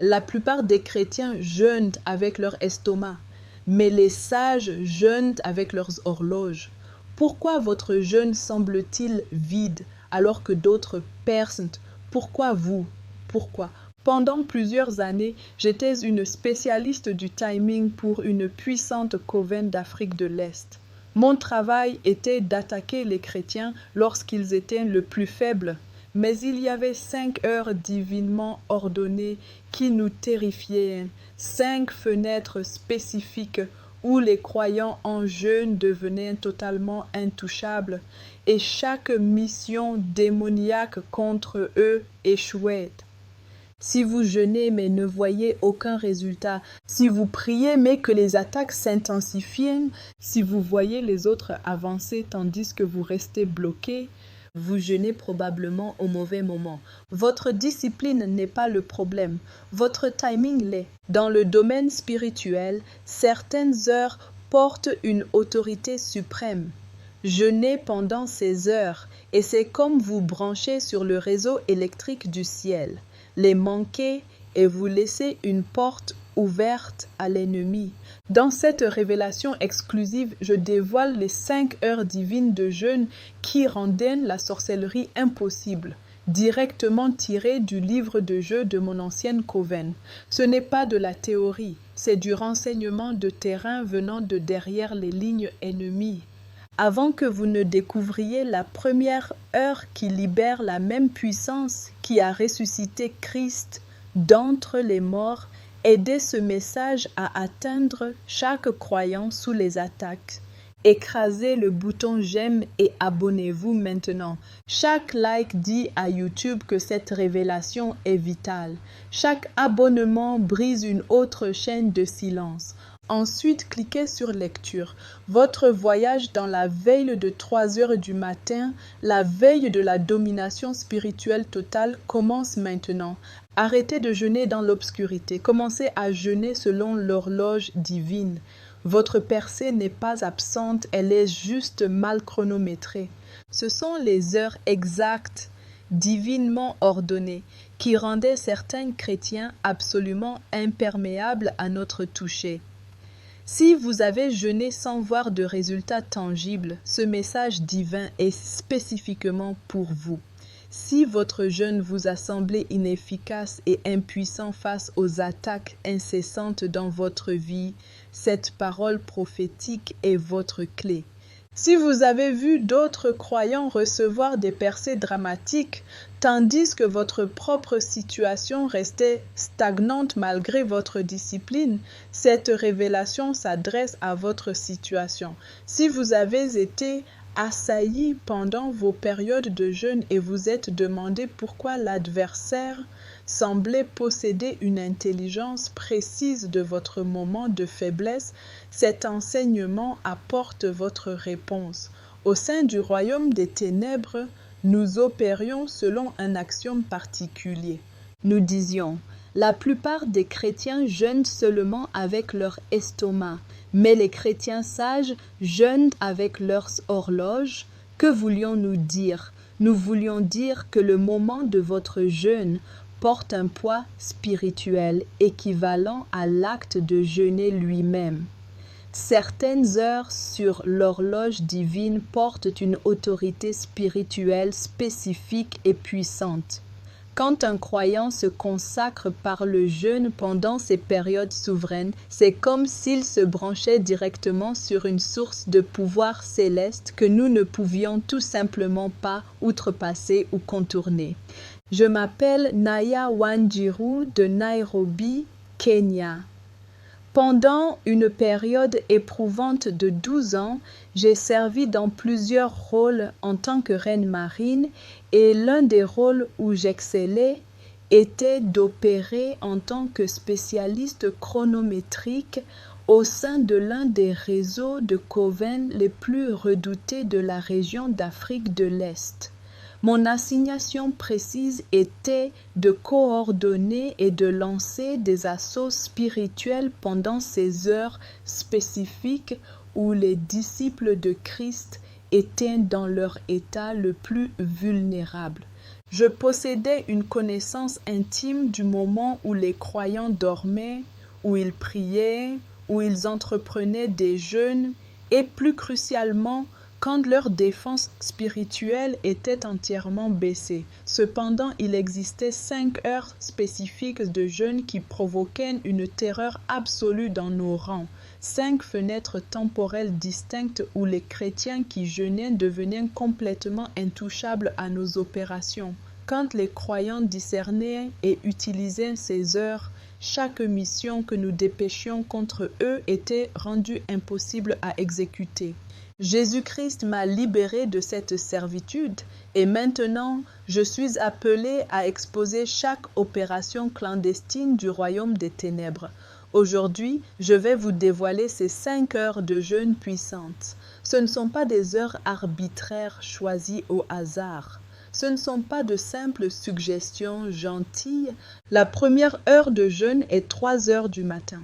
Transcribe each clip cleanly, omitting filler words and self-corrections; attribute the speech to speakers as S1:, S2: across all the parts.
S1: La plupart des chrétiens jeûnent avec leur estomac, mais les sages jeûnent avec leurs horloges. Pourquoi votre jeûne semble-t-il vide alors que d'autres percent? Pourquoi vous? Pourquoi? Pendant plusieurs années, j'étais une spécialiste du timing pour une puissante coven d'Afrique de l'Est. Mon travail était d'attaquer les chrétiens lorsqu'ils étaient le plus faibles. Mais il y avait 5 heures divinement ordonnées qui nous terrifiaient, 5 fenêtres spécifiques où les croyants en jeûne devenaient totalement intouchables, et chaque mission démoniaque contre eux échouait. Si vous jeûnez mais ne voyez aucun résultat, si vous priez mais que les attaques s'intensifient, si vous voyez les autres avancer tandis que vous restez bloqué, vous jeûnez probablement au mauvais moment. Votre discipline n'est pas le problème, votre timing l'est. Dans le domaine spirituel, certaines heures portent une autorité suprême. Jeûnez pendant ces heures et c'est comme vous branchez sur le réseau électrique du ciel. Les manquez et vous laissez une porte ouverte à l'ennemi. Dans cette révélation exclusive, je dévoile les 5 heures divines de jeûne qui rendaient la sorcellerie impossible, directement tirées du livre de jeu de mon ancienne coven. Ce n'est pas de la théorie, c'est du renseignement de terrain venant de derrière les lignes ennemies. Avant que vous ne découvriez la première heure qui libère la même puissance qui a ressuscité Christ d'entre les morts, aidez ce message à atteindre chaque croyant sous les attaques. Écrasez le bouton j'aime et abonnez-vous maintenant. Chaque like dit à YouTube que cette révélation est vitale. Chaque abonnement brise une autre chaîne de silence. Ensuite, cliquez sur lecture. Votre voyage dans la veille de 3 heures du matin, la veille de la domination spirituelle totale commence maintenant. Arrêtez de jeûner dans l'obscurité. Commencez à jeûner selon l'horloge divine. Votre percée n'est pas absente, elle est juste mal chronométrée. Ce sont les heures exactes, divinement ordonnées, qui rendaient certains chrétiens absolument imperméables à notre toucher. Si vous avez jeûné sans voir de résultats tangibles, ce message divin est spécifiquement pour vous. Si votre jeûne vous a semblé inefficace et impuissant face aux attaques incessantes dans votre vie, cette parole prophétique est votre clé. Si vous avez vu d'autres croyants recevoir des percées dramatiques, tandis que votre propre situation restait stagnante malgré votre discipline, cette révélation s'adresse à votre situation. Si vous avez été assailli pendant vos périodes de jeûne et vous êtes demandé pourquoi l'adversaire semblait posséder une intelligence précise de votre moment de faiblesse, cet enseignement apporte votre réponse. Au sein du royaume des ténèbres, nous opérions selon un axiome particulier. Nous disions, la plupart des chrétiens jeûnent seulement avec leur estomac, mais les chrétiens sages jeûnent avec leurs horloges. Que voulions-nous dire? Nous voulions dire que le moment de votre jeûne porte un poids spirituel équivalent à l'acte de jeûner lui-même. Certaines heures sur l'horloge divine portent une autorité spirituelle spécifique et puissante. Quand un croyant se consacre par le jeûne pendant ces périodes souveraines, c'est comme s'il se branchait directement sur une source de pouvoir céleste que nous ne pouvions tout simplement pas outrepasser ou contourner. Je m'appelle Naya Wanjiru de Nairobi, Kenya. Pendant une période éprouvante de 12 ans, j'ai servi dans plusieurs rôles en tant que reine marine et l'un des rôles où j'excellais était d'opérer en tant que spécialiste chronométrique au sein de l'un des réseaux de coven les plus redoutés de la région d'Afrique de l'Est. Mon assignation précise était de coordonner et de lancer des assauts spirituels pendant ces heures spécifiques où les disciples de Christ étaient dans leur état le plus vulnérable. Je possédais une connaissance intime du moment où les croyants dormaient, où ils priaient, où ils entreprenaient des jeûnes et plus crucialement, quand leur défense spirituelle était entièrement baissée. Cependant, il existait 5 heures spécifiques de jeûne qui provoquaient une terreur absolue dans nos rangs. 5 fenêtres temporelles distinctes où les chrétiens qui jeûnaient devenaient complètement intouchables à nos opérations. Quand les croyants discernaient et utilisaient ces heures, chaque mission que nous dépêchions contre eux était rendue impossible à exécuter. Jésus-Christ m'a libéré de cette servitude et maintenant je suis appelé à exposer chaque opération clandestine du royaume des ténèbres. Aujourd'hui, je vais vous dévoiler ces 5 heures de jeûne puissantes. Ce ne sont pas des heures arbitraires choisies au hasard. Ce ne sont pas de simples suggestions gentilles. La première heure de jeûne est 3 heures du matin.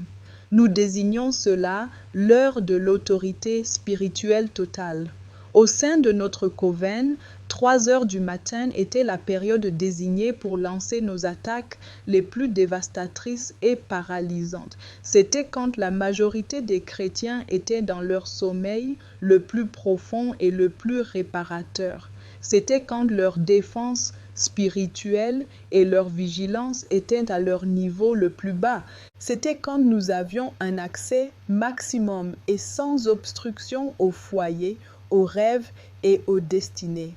S1: Nous désignons cela l'heure de l'autorité spirituelle totale. Au sein de notre coven, 3 heures du matin était la période désignée pour lancer nos attaques les plus dévastatrices et paralysantes. C'était quand la majorité des chrétiens étaient dans leur sommeil le plus profond et le plus réparateur. C'était quand leur défense spirituelle et leur vigilance étaient à leur niveau le plus bas. C'était quand nous avions un accès maximum et sans obstruction au foyer, aux rêves et aux destinées.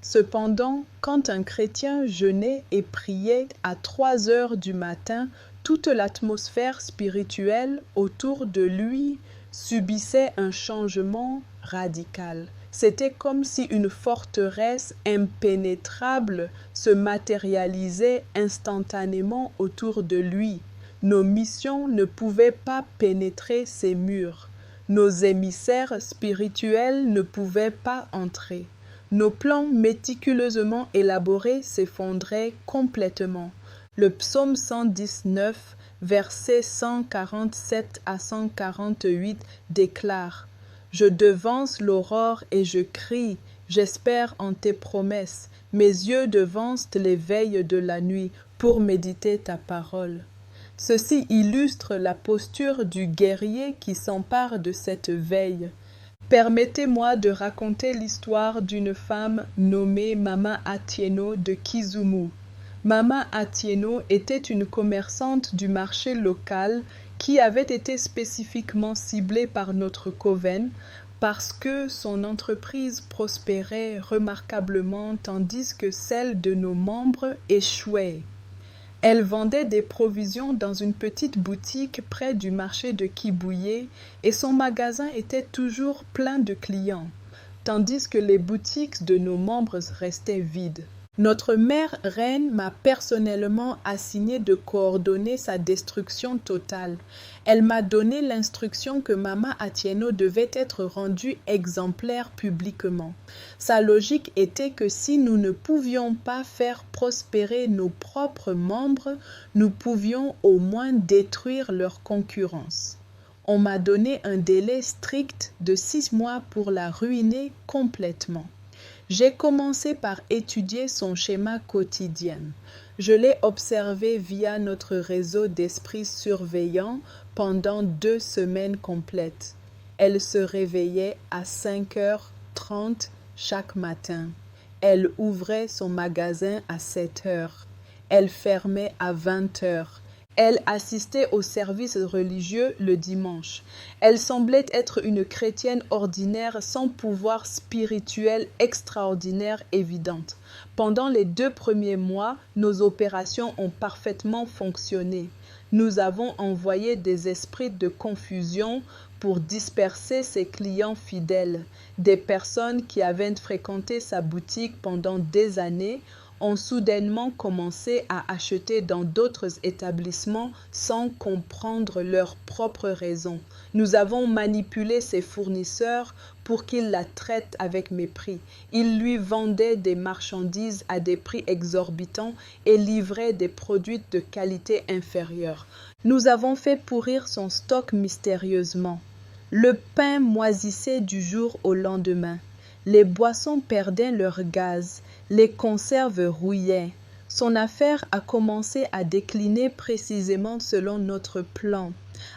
S1: Cependant, quand un chrétien jeûnait et priait à 3 heures du matin, toute l'atmosphère spirituelle autour de lui subissait un changement radical. C'était comme si une forteresse impénétrable se matérialisait instantanément autour de lui. Nos missions ne pouvaient pas pénétrer ces murs. Nos émissaires spirituels ne pouvaient pas entrer. Nos plans méticuleusement élaborés s'effondraient complètement. Le psaume 119, versets 147 à 148 déclare « Je devance l'aurore et je crie, j'espère en tes promesses. Mes yeux devancent les veilles de la nuit pour méditer ta parole. » Ceci illustre la posture du guerrier qui s'empare de cette veille. Permettez-moi de raconter l'histoire d'une femme nommée Mama Atieno de Kisumu. Mama Atieno était une commerçante du marché local qui avait été spécifiquement ciblée par notre coven parce que son entreprise prospérait remarquablement tandis que celle de nos membres échouait. Elle vendait des provisions dans une petite boutique près du marché de Kibuye et son magasin était toujours plein de clients, tandis que les boutiques de nos membres restaient vides. Notre mère reine m'a personnellement assigné de coordonner sa destruction totale. Elle m'a donné l'instruction que Mama Atieno devait être rendue exemplaire publiquement. Sa logique était que si nous ne pouvions pas faire prospérer nos propres membres, nous pouvions au moins détruire leur concurrence. On m'a donné un délai strict de 6 mois pour la ruiner complètement. J'ai commencé par étudier son schéma quotidien. Je l'ai observé via notre réseau d'esprits surveillants pendant 2 semaines complètes. Elle se réveillait à 5h30 chaque matin. Elle ouvrait son magasin à 7h. Elle fermait à 20h. Elle assistait au service religieux le dimanche. Elle semblait être une chrétienne ordinaire sans pouvoir spirituel extraordinaire évidente. Pendant les 2 premiers mois, nos opérations ont parfaitement fonctionné. Nous avons envoyé des esprits de confusion pour disperser ses clients fidèles. Des personnes qui avaient fréquenté sa boutique pendant des années ont soudainement commencé à acheter dans d'autres établissements sans comprendre leurs propres raisons. Nous avons manipulé ses fournisseurs pour qu'ils la traitent avec mépris. Ils lui vendaient des marchandises à des prix exorbitants et livraient des produits de qualité inférieure. Nous avons fait pourrir son stock mystérieusement. Le pain moisissait du jour au lendemain. Les boissons perdaient leur gaz. Les conserves rouillaient. Son affaire a commencé à décliner précisément selon notre plan.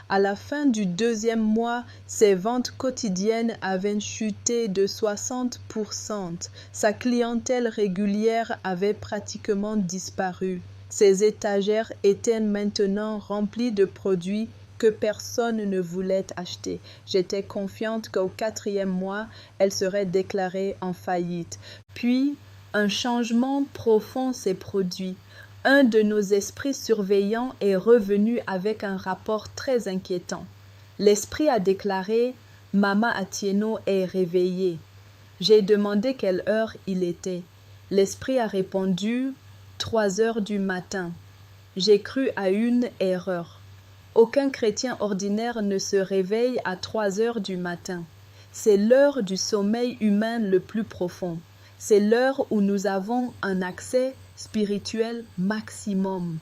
S1: À la fin du 2e mois, ses ventes quotidiennes avaient chuté de 60%. Sa clientèle régulière avait pratiquement disparu. Ses étagères étaient maintenant remplies de produits que personne ne voulait acheter. J'étais confiante qu'au 4e mois, elle serait déclarée en faillite. Puis, un changement profond s'est produit. Un de nos esprits surveillants est revenu avec un rapport très inquiétant. L'esprit a déclaré « Mama Atieno est réveillée ». J'ai demandé quelle heure il était. L'esprit a répondu « 3 heures du matin ». J'ai cru à une erreur. Aucun chrétien ordinaire ne se réveille à 3 heures du matin. C'est l'heure du sommeil humain le plus profond. C'est l'heure où nous avons un accès spirituel maximum.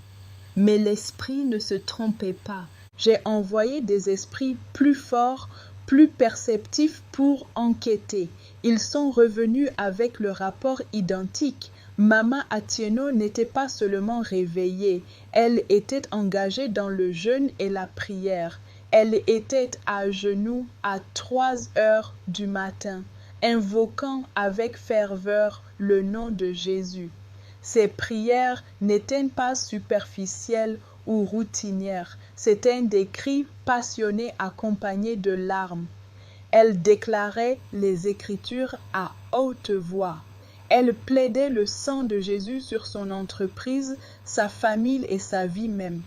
S1: Mais l'esprit ne se trompait pas. J'ai envoyé des esprits plus forts, plus perceptifs pour enquêter. Ils sont revenus avec le rapport identique. Mama Atieno n'était pas seulement réveillée, elle était engagée dans le jeûne et la prière. Elle était à genoux à 3 heures du matin, invoquant avec ferveur le nom de Jésus. Ses prières n'étaient pas superficielles ou routinières, c'étaient des cris passionnés accompagnés de larmes. Elle déclarait les Écritures à haute voix. Elle plaidait le sang de Jésus sur son entreprise, sa famille et sa vie même.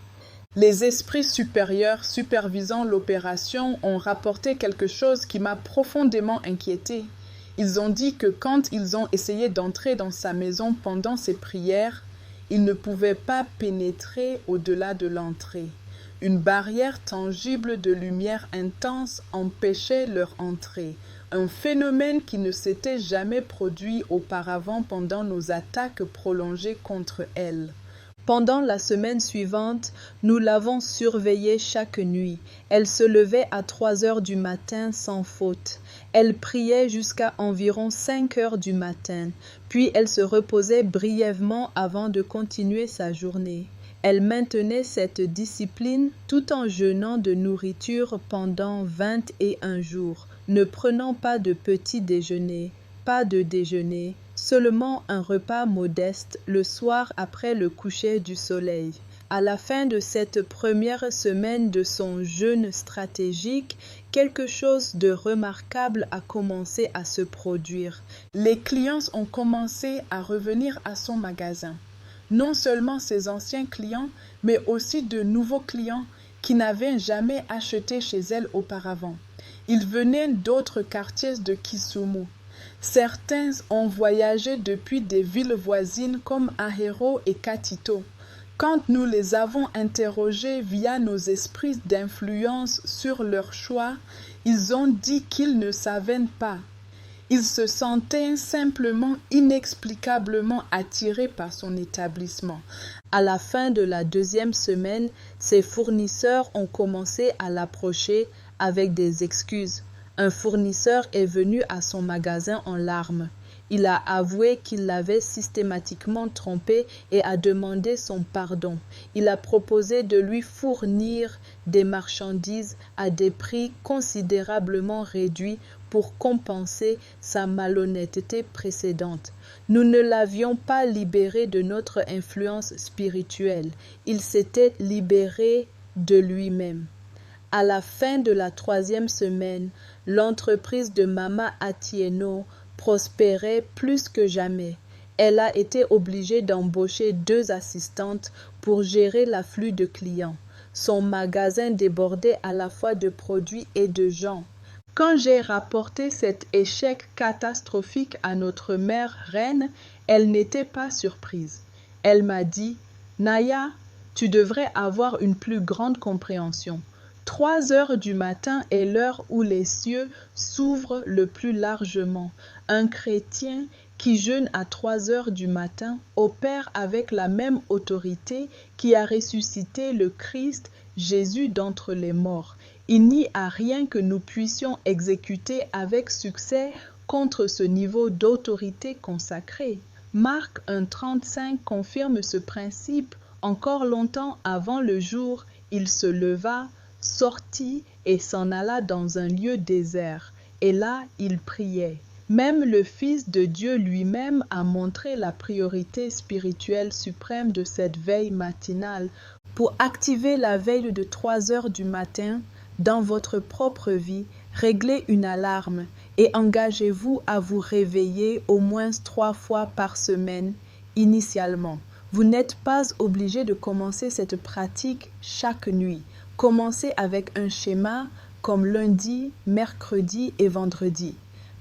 S1: Les esprits supérieurs supervisant l'opération ont rapporté quelque chose qui m'a profondément inquiétée. Ils ont dit que quand ils ont essayé d'entrer dans sa maison pendant ses prières, ils ne pouvaient pas pénétrer au-delà de l'entrée. Une barrière tangible de lumière intense empêchait leur entrée, un phénomène qui ne s'était jamais produit auparavant pendant nos attaques prolongées contre elle. Pendant la semaine suivante, nous l'avons surveillée chaque nuit. Elle se levait à 3 heures du matin sans faute. Elle priait jusqu'à environ 5 heures du matin, puis elle se reposait brièvement avant de continuer sa journée. Elle maintenait cette discipline tout en jeûnant de nourriture pendant 21 jours, ne prenant pas de petit déjeuner, pas de déjeuner, seulement un repas modeste le soir après le coucher du soleil. À la fin de cette première semaine de son jeûne stratégique, quelque chose de remarquable a commencé à se produire. Les clients ont commencé à revenir à son magasin. Non seulement ses anciens clients, mais aussi de nouveaux clients qui n'avaient jamais acheté chez elle auparavant. Ils venaient d'autres quartiers de Kisumu. Certains ont voyagé depuis des villes voisines comme Ahero et Katito. Quand nous les avons interrogés via nos esprits d'influence sur leur choix, ils ont dit qu'ils ne savaient pas. Ils se sentaient simplement inexplicablement attirés par son établissement. À la fin de la 2e semaine, ses fournisseurs ont commencé à l'approcher avec des excuses. Un fournisseur est venu à son magasin en larmes. Il a avoué qu'il l'avait systématiquement trompé et a demandé son pardon. Il a proposé de lui fournir des marchandises à des prix considérablement réduits pour compenser sa malhonnêteté précédente. Nous ne l'avions pas libéré de notre influence spirituelle. Il s'était libéré de lui-même. À la fin de la 3e semaine, l'entreprise de Mama Atieno prospérait plus que jamais. Elle a été obligée d'embaucher 2 assistantes pour gérer l'afflux de clients. Son magasin débordait à la fois de produits et de gens. Quand j'ai rapporté cet échec catastrophique à notre mère reine, elle n'était pas surprise. Elle m'a dit « Naya, tu devrais avoir une plus grande compréhension. 3 heures du matin est l'heure où les cieux s'ouvrent le plus largement. Un chrétien qui jeûne à 3 heures du matin opère avec la même autorité qui a ressuscité le Christ, Jésus d'entre les morts. Il n'y a rien que nous puissions exécuter avec succès contre ce niveau d'autorité consacrée. Marc 1,35 confirme ce principe. Encore longtemps avant le jour, il se leva, sortit et s'en alla dans un lieu désert. Et là, il priait. Même le Fils de Dieu lui-même a montré la priorité spirituelle suprême de cette veille matinale. Pour activer la veille de 3 heures du matin, dans votre propre vie, réglez une alarme et engagez-vous à vous réveiller au moins 3 fois par semaine initialement. Vous n'êtes pas obligé de commencer cette pratique chaque nuit. Commencez avec un schéma comme lundi, mercredi et vendredi.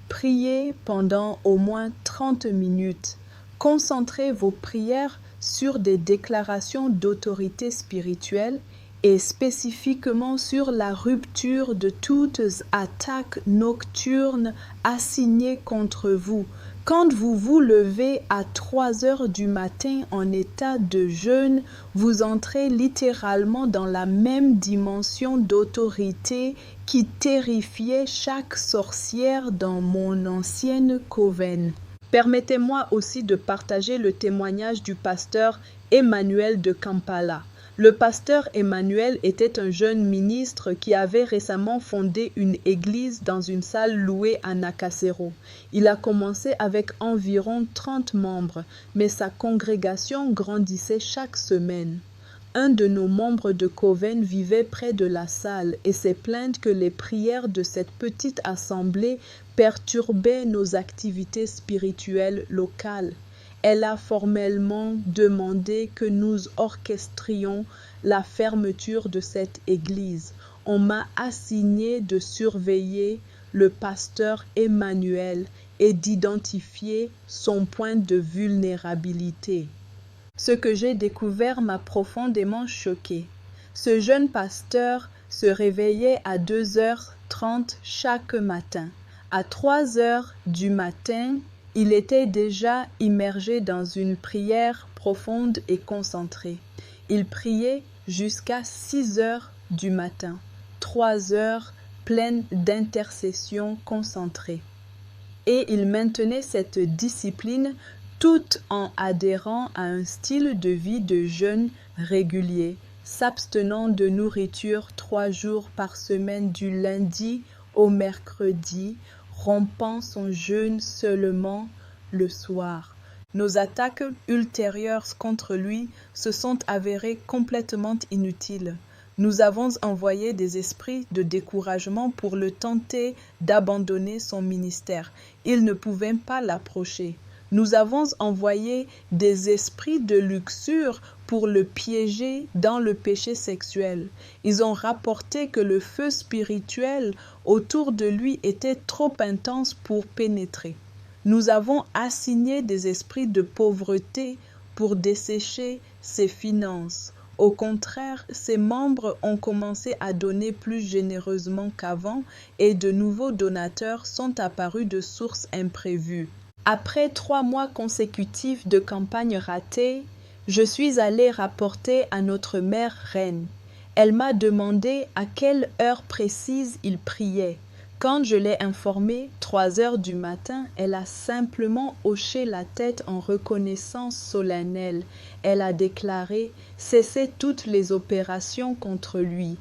S1: Priez pendant au moins 30 minutes. Concentrez vos prières sur des déclarations d'autorité spirituelle et spécifiquement sur la rupture de toutes attaques nocturnes assignées contre vous. Quand vous vous levez à 3 heures du matin en état de jeûne, vous entrez littéralement dans la même dimension d'autorité qui terrifiait chaque sorcière dans mon ancienne coven. Permettez-moi aussi de partager le témoignage du pasteur Emmanuel de Kampala. Le pasteur Emmanuel était un jeune ministre qui avait récemment fondé une église dans une salle louée à Nakasero. Il a commencé avec environ 30 membres, mais sa congrégation grandissait chaque semaine. Un de nos membres de Coven vivait près de la salle et s'est plaint que les prières de cette petite assemblée perturbaient nos activités spirituelles locales. Elle a formellement demandé que nous orchestrions la fermeture de cette église. On m'a assigné de surveiller le pasteur Emmanuel et d'identifier son point de vulnérabilité. Ce que j'ai découvert m'a profondément choqué. Ce jeune pasteur se réveillait à 2h30 chaque matin. À 3h du matin, il était déjà immergé dans une prière profonde et concentrée. Il priait jusqu'à 6 heures du matin, 3 heures pleines d'intercession concentrée. Et il maintenait cette discipline tout en adhérant à un style de vie de jeûne régulier, s'abstenant de nourriture 3 jours par semaine du lundi au mercredi, rompant son jeûne seulement le soir. Nos attaques ultérieures contre lui se sont avérées complètement inutiles. Nous avons envoyé des esprits de découragement pour le tenter d'abandonner son ministère. Il ne pouvait pas l'approcher. Nous avons envoyé des esprits de luxure pour le piéger dans le péché sexuel. Ils ont rapporté que le feu spirituel autour de lui était trop intense pour pénétrer. Nous avons assigné des esprits de pauvreté pour dessécher ses finances. Au contraire, ses membres ont commencé à donner plus généreusement qu'avant et de nouveaux donateurs sont apparus de sources imprévues. Après 3 mois consécutifs de campagne ratée, je suis allée rapporter à notre mère reine. Elle m'a demandé à quelle heure précise il priait. Quand je l'ai informée, 3 heures du matin, elle a simplement hoché la tête en reconnaissance solennelle. Elle a déclaré « Cessez toutes les opérations contre lui ».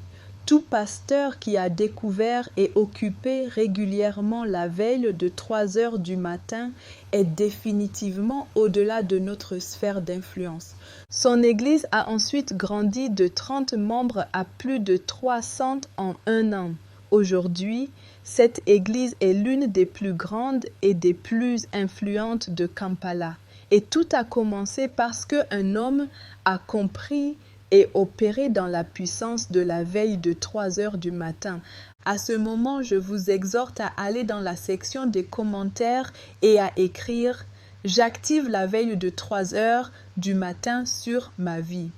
S1: Tout pasteur qui a découvert et occupé régulièrement la veille de 3 heures du matin est définitivement au-delà de notre sphère d'influence. Son église a ensuite grandi de 30 membres à plus de 300 en 1 an. Aujourd'hui, cette église est l'une des plus grandes et des plus influentes de Kampala. Et tout a commencé parce qu'un homme a compris et opéré dans la puissance de la veille de 3 heures du matin. À ce moment, je vous exhorte à aller dans la section des commentaires et à écrire « J'active la veille de 3 heures du matin sur ma vie ».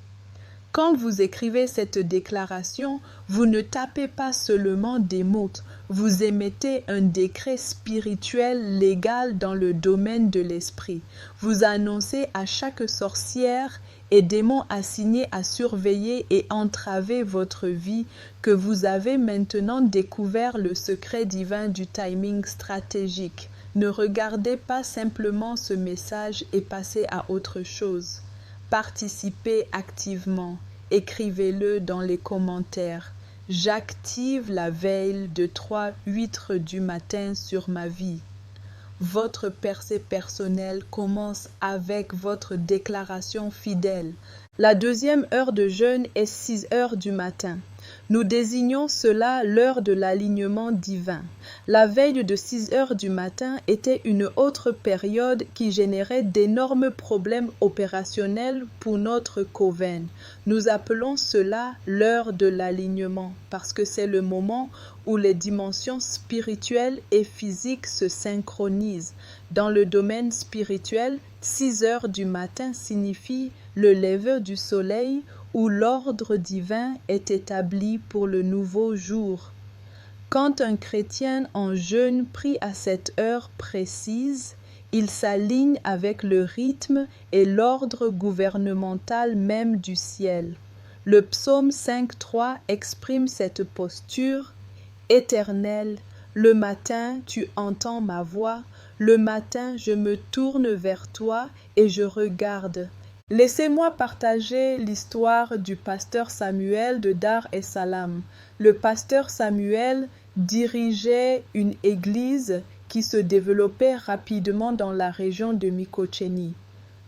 S1: Quand vous écrivez cette déclaration, vous ne tapez pas seulement des mots, vous émettez un décret spirituel légal dans le domaine de l'esprit. Vous annoncez à chaque sorcière et démon assigné à surveiller et entraver votre vie que vous avez maintenant découvert le secret divin du timing stratégique. Ne regardez pas simplement ce message et passez à autre chose. Participez activement. Écrivez-le dans les commentaires. J'active la veille de 3-8 du matin sur ma vie. Votre percée personnelle commence avec votre déclaration fidèle. La deuxième heure de jeûne est 6 heures du matin. Nous désignons cela l'heure de l'alignement divin. La veille de 6 heures du matin était une autre période qui générait d'énormes problèmes opérationnels pour notre coven. Nous appelons cela l'heure de l'alignement parce que c'est le moment où les dimensions spirituelles et physiques se synchronisent. Dans le domaine spirituel, 6 heures du matin signifie le lever du soleil où l'ordre divin est établi pour le nouveau jour. Quand un chrétien en jeûne prie à cette heure précise, il s'aligne avec le rythme et l'ordre gouvernemental même du ciel. Le psaume 5.3 exprime cette posture. Éternel, le matin tu entends ma voix, le matin je me tourne vers toi et je regarde. Laissez-moi partager l'histoire du pasteur Samuel de Dar es Salaam. Le pasteur Samuel dirigeait une église qui se développait rapidement dans la région de Mikocheni.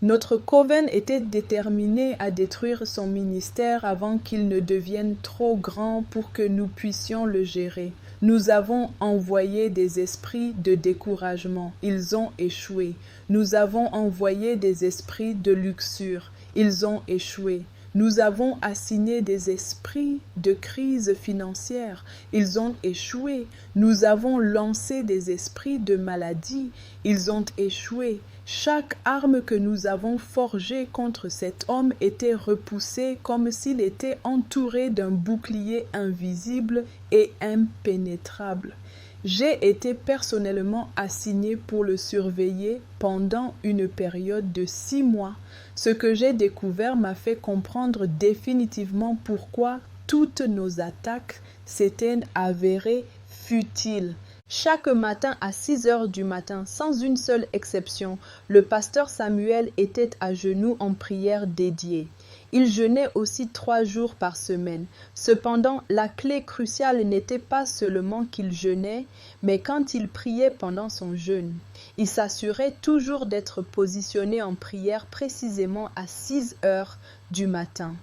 S1: Notre coven était déterminé à détruire son ministère avant qu'il ne devienne trop grand pour que nous puissions le gérer. Nous avons envoyé des esprits de découragement. Ils ont échoué. Nous avons envoyé des esprits de luxure. Ils ont échoué. Nous avons assigné des esprits de crise financière. Ils ont échoué. Nous avons lancé des esprits de maladie. Ils ont échoué. Chaque arme que nous avons forgée contre cet homme était repoussée comme s'il était entouré d'un bouclier invisible et impénétrable. J'ai été personnellement assigné pour le surveiller pendant une période de 6 mois. Ce que j'ai découvert m'a fait comprendre définitivement pourquoi toutes nos attaques s'étaient avérées futiles. Chaque matin à 6 heures du matin, sans une seule exception, le pasteur Samuel était à genoux en prière dédiée. Il jeûnait aussi 3 jours par semaine. Cependant, la clé cruciale n'était pas seulement qu'il jeûnait, mais quand il priait pendant son jeûne. Il s'assurait toujours d'être positionné en prière précisément à 6 heures du matin.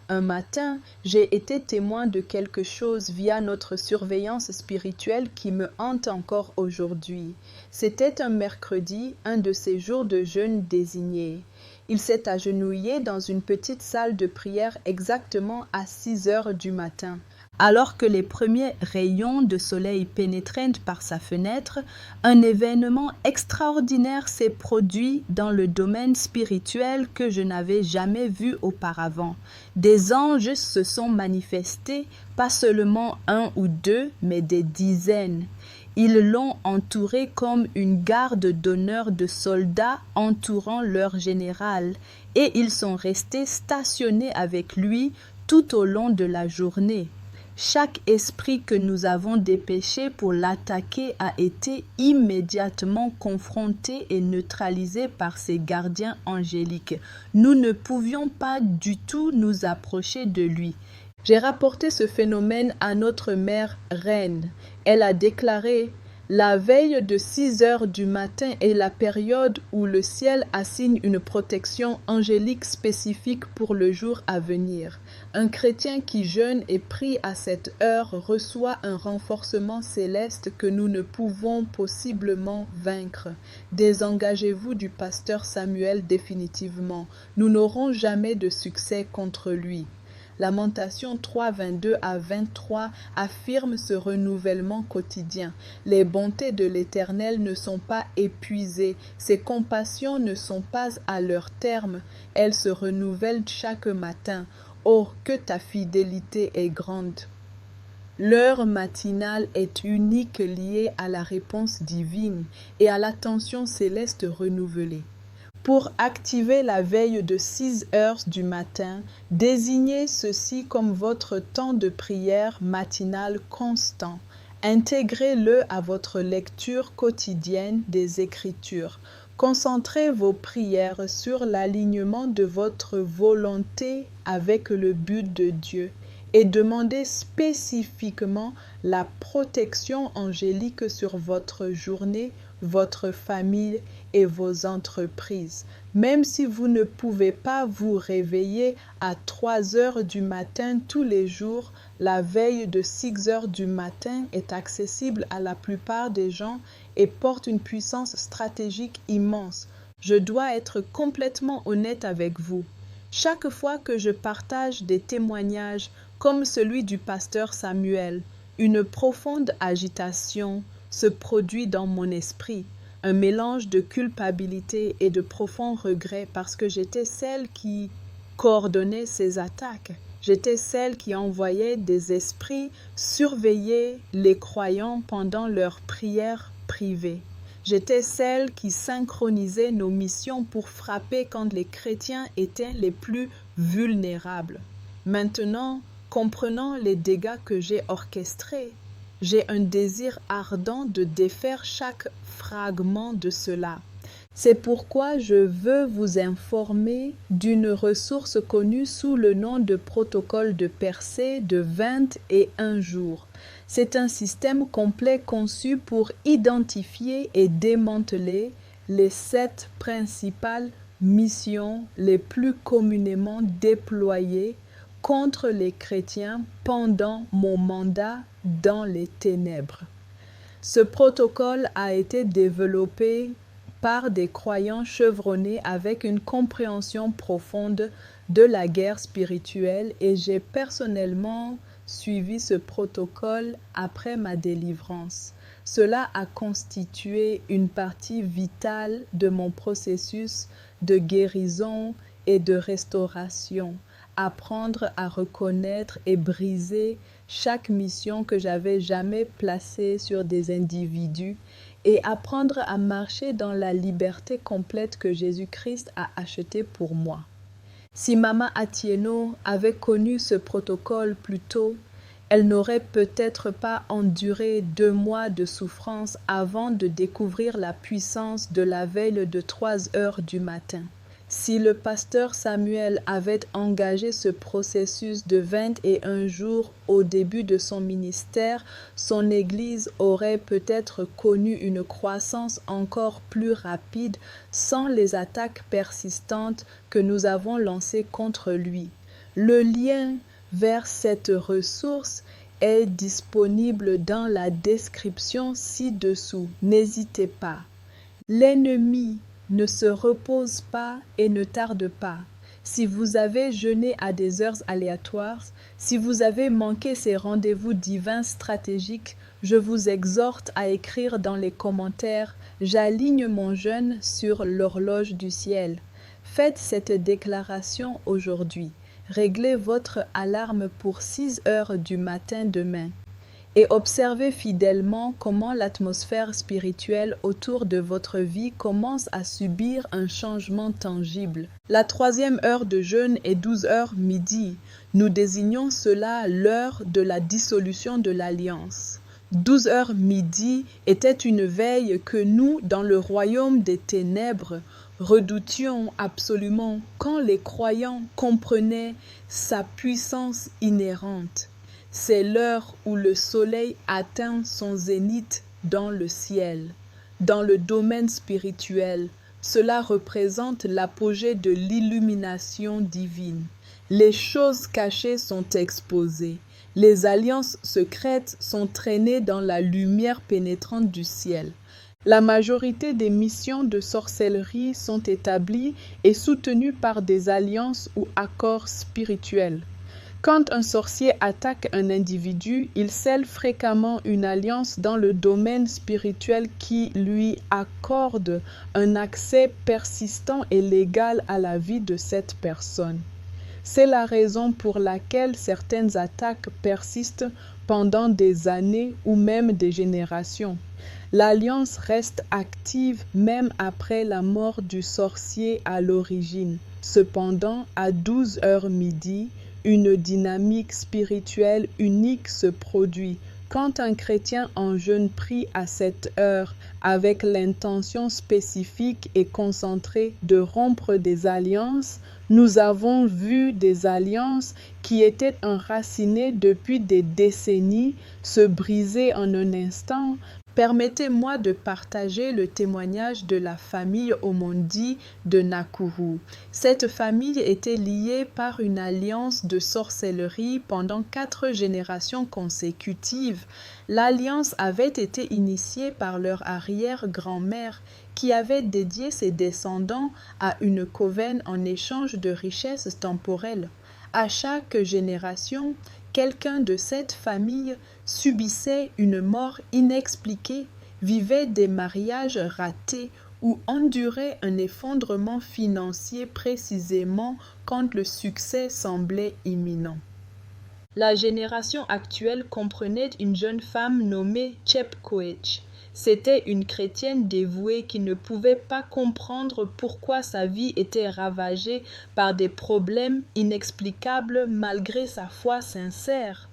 S1: Un matin, j'ai été témoin de quelque chose via notre surveillance spirituelle qui me hante encore aujourd'hui. C'était un mercredi, un de ces jours de jeûne désignés. Il s'est agenouillé dans une petite salle de prière exactement à 6 heures du matin. Alors que les premiers rayons de soleil pénétraient par sa fenêtre, un événement extraordinaire s'est produit dans le domaine spirituel que je n'avais jamais vu auparavant. Des anges se sont manifestés, pas seulement 1 ou 2, mais des dizaines. Ils l'ont entouré comme une garde d'honneur de soldats entourant leur général, et ils sont restés stationnés avec lui tout au long de la journée. Chaque esprit que nous avons dépêché pour l'attaquer a été immédiatement confronté et neutralisé par ses gardiens angéliques. Nous ne pouvions pas du tout nous approcher de lui. J'ai rapporté ce phénomène à notre mère reine. Elle a déclaré: la veille de 6 heures du matin est la période où le ciel assigne une protection angélique spécifique pour le jour à venir. Un chrétien qui jeûne et prie à cette heure reçoit un renforcement céleste que nous ne pouvons possiblement vaincre. Désengagez-vous du pasteur Samuel définitivement. Nous n'aurons jamais de succès contre lui. Lamentation 3, 22 à 23 affirme ce renouvellement quotidien. Les bontés de l'Éternel ne sont pas épuisées, ses compassions ne sont pas à leur terme, elles se renouvellent chaque matin. Oh, que ta fidélité est grande! L'heure matinale est unique liée à la réponse divine et à l'attention céleste renouvelée. Pour activer la veille de 6 heures du matin, désignez ceci comme votre temps de prière matinale constant. Intégrez-le à votre lecture quotidienne des Écritures. Concentrez vos prières sur l'alignement de votre volonté avec le but de Dieu et demandez spécifiquement la protection angélique sur votre journée, votre famille et vos entreprises. Même si vous ne pouvez pas vous réveiller à 3 heures du matin tous les jours, la veille de 6 heures du matin est accessible à la plupart des gens et porte une puissance stratégique immense. Je dois être complètement honnête avec vous. Chaque fois que je partage des témoignages comme celui du pasteur Samuel, une profonde agitation se produit dans mon esprit, un mélange de culpabilité et de profond regret parce que j'étais celle qui coordonnait ces attaques. J'étais celle qui envoyait des esprits surveiller les croyants pendant leurs prières privées. J'étais celle qui synchronisait nos missions pour frapper quand les chrétiens étaient les plus vulnérables. Maintenant, comprenant les dégâts que j'ai orchestrés, j'ai un désir ardent de défaire chaque fragment de cela. C'est pourquoi je veux vous informer d'une ressource connue sous le nom de protocole de Persée de 21 jours. C'est un système complet conçu pour identifier et démanteler les 7 principales missions les plus communément déployées contre les chrétiens pendant mon mandat dans les ténèbres. Ce protocole a été développé par des croyants chevronnés avec une compréhension profonde de la guerre spirituelle et j'ai personnellement suivi ce protocole après ma délivrance. Cela a constitué une partie vitale de mon processus de guérison et de restauration. Apprendre à reconnaître et briser chaque mission que j'avais jamais placée sur des individus et apprendre à marcher dans la liberté complète que Jésus-Christ a achetée pour moi. Si Mama Atieno avait connu ce protocole plus tôt, elle n'aurait peut-être pas enduré 2 mois de souffrance avant de découvrir la puissance de la veille de 3 heures du matin. Si le pasteur Samuel avait engagé ce processus de 21 jours au début de son ministère, son Église aurait peut-être connu une croissance encore plus rapide sans les attaques persistantes que nous avons lancées contre lui. Le lien vers cette ressource est disponible dans la description ci-dessous. N'hésitez pas. L'ennemi ne se repose pas et ne tarde pas. Si vous avez jeûné à des heures aléatoires, si vous avez manqué ces rendez-vous divins stratégiques, je vous exhorte à écrire dans les commentaires « J'aligne mon jeûne sur l'horloge du ciel ». Faites cette déclaration aujourd'hui. Réglez votre alarme pour 6 heures du matin demain. Et observez fidèlement comment l'atmosphère spirituelle autour de votre vie commence à subir un changement tangible. La 3e heure de jeûne est 12 heures midi. Nous désignons cela l'heure de la dissolution de l'alliance. 12 heures midi était une veille que nous, dans le royaume des ténèbres, redoutions absolument quand les croyants comprenaient sa puissance inhérente. C'est l'heure où le soleil atteint son zénith dans le ciel. Dans le domaine spirituel, cela représente l'apogée de l'illumination divine. Les choses cachées sont exposées. Les alliances secrètes sont traînées dans la lumière pénétrante du ciel. La majorité des missions de sorcellerie sont établies et soutenues par des alliances ou accords spirituels. Quand un sorcier attaque un individu, il scelle fréquemment une alliance dans le domaine spirituel qui lui accorde un accès persistant et légal à la vie de cette personne. C'est la raison pour laquelle certaines attaques persistent pendant des années ou même des générations. L'alliance reste active même après la mort du sorcier à l'origine. Cependant, à 12 heures midi, une dynamique spirituelle unique se produit, Quand un chrétien en jeûne prie à cette heure avec l'intention spécifique et concentrée de rompre des alliances, nous avons vu des alliances qui étaient enracinées depuis des décennies se briser en un instant. Permettez-moi de partager le témoignage de la famille Omondi de Nakuru. Cette famille était liée par une alliance de sorcellerie pendant 4 générations consécutives. L'alliance avait été initiée par leur arrière-grand-mère qui avait dédié ses descendants à une coven en échange de richesses temporelles. À chaque génération, quelqu'un de cette famille subissait une mort inexpliquée, vivait des mariages ratés ou endurait un effondrement financier précisément quand le succès semblait imminent. La génération actuelle comprenait une jeune femme nommée Chepkoech. C'était une chrétienne dévouée qui ne pouvait pas comprendre pourquoi sa vie était ravagée par des problèmes inexplicables malgré sa foi sincère.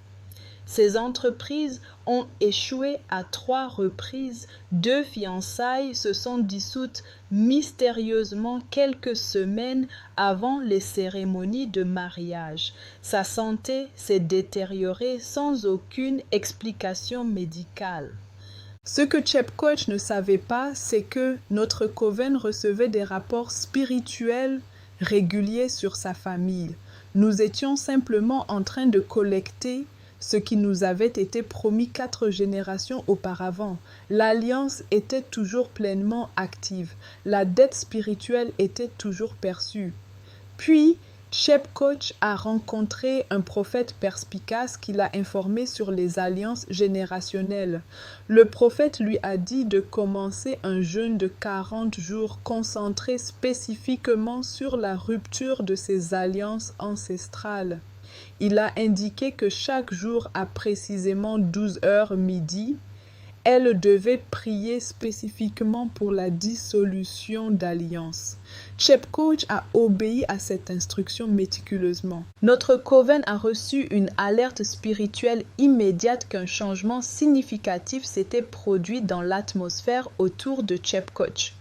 S1: Ses entreprises ont échoué à 3 reprises. 2 fiançailles se sont dissoutes mystérieusement quelques semaines avant les cérémonies de mariage. Sa santé s'est détériorée sans aucune explication médicale. Ce que Chepkoech ne savait pas, c'est que notre coven recevait des rapports spirituels réguliers sur sa famille. Nous étions simplement en train de collecter ce qui nous avait été promis 4 générations auparavant. L'alliance était toujours pleinement active. La dette spirituelle était toujours perçue. Puis, Chepkoech a rencontré un prophète perspicace qui l'a informé sur les alliances générationnelles. Le prophète lui a dit de commencer un jeûne de 40 jours concentré spécifiquement sur la rupture de ces alliances ancestrales. Il a indiqué que chaque jour à précisément 12 heures midi, elle devait prier spécifiquement pour la dissolution d'alliance. Chepkoech a obéi à cette instruction méticuleusement. Notre coven a reçu une alerte spirituelle immédiate qu'un changement significatif s'était produit dans l'atmosphère autour de Chepkoech.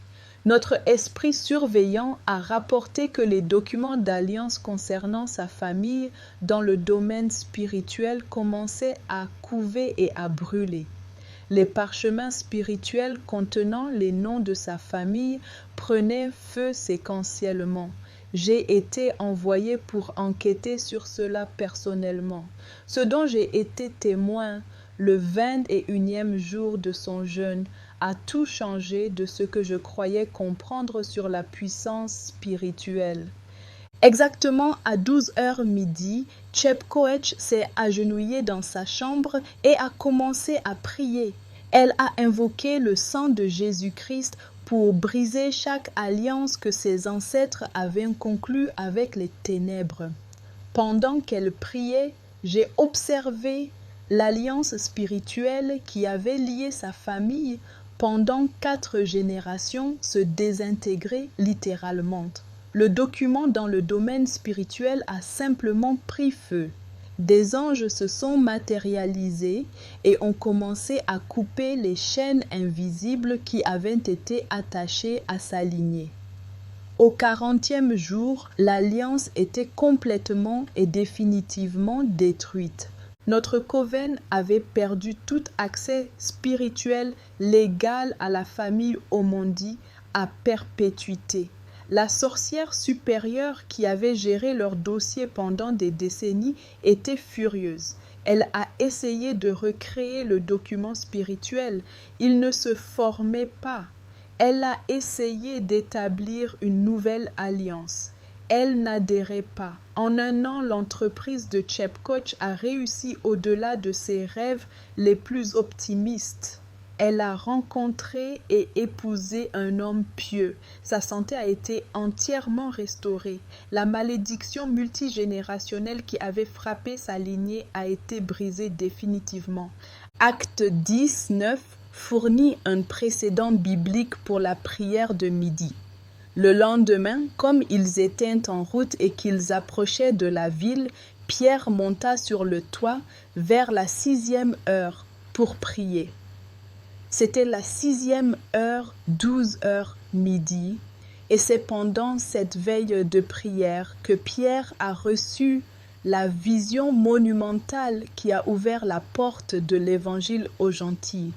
S1: Notre esprit surveillant a rapporté que les documents d'alliance concernant sa famille dans le domaine spirituel commençaient à couver et à brûler. Les parchemins spirituels contenant les noms de sa famille prenaient feu séquentiellement. J'ai été envoyé pour enquêter sur cela personnellement. Ce dont j'ai été témoin le 21e jour de son jeûne a tout changé de ce que je croyais comprendre sur la puissance spirituelle. Exactement à 12 heures midi, Chepkoech s'est agenouillée dans sa chambre et a commencé à prier. Elle a invoqué le sang de Jésus-Christ pour briser chaque alliance que ses ancêtres avaient conclue avec les ténèbres. Pendant qu'elle priait, j'ai observé l'alliance spirituelle qui avait lié sa famille pendant 4 générations se désintégrer littéralement. Le document dans le domaine spirituel a simplement pris feu. Des anges se sont matérialisés et ont commencé à couper les chaînes invisibles qui avaient été attachées à sa lignée. Au 40e jour, l'alliance était complètement et définitivement détruite. Notre coven avait perdu tout accès spirituel légal à la famille Omondi à perpétuité. La sorcière supérieure qui avait géré leur dossier pendant des décennies était furieuse. Elle a essayé de recréer le document spirituel. Il ne se formait pas. Elle a essayé d'établir une nouvelle alliance. Elle n'adhérait pas. En un an, l'entreprise de Chepkoech a réussi au-delà de ses rêves les plus optimistes. Elle a rencontré et épousé un homme pieux. Sa santé a été entièrement restaurée. La malédiction multigénérationnelle qui avait frappé sa lignée a été brisée définitivement. Acte 10, 9 fournit un précédent biblique pour la prière de midi. Le lendemain, comme ils étaient en route et qu'ils approchaient de la ville, Pierre monta sur le toit vers la 6e heure pour prier. C'était la 6e heure, 12 heures midi, et c'est pendant cette veille de prière que Pierre a reçu la vision monumentale qui a ouvert la porte de l'évangile aux gentils.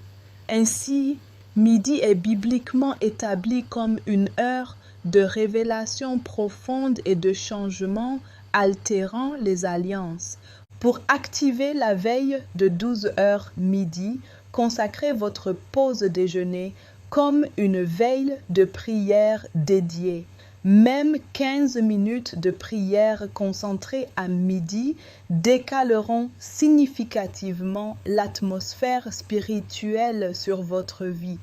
S1: Ainsi, midi est bibliquement établi comme une heure de révélation profonde et de changement altérant les alliances. Pour activer la veille de 12 heures midi, consacrez votre pause déjeuner comme une veille de prière dédiée. Même 15 minutes de prière concentrée à midi décaleront significativement l'atmosphère spirituelle sur votre vie.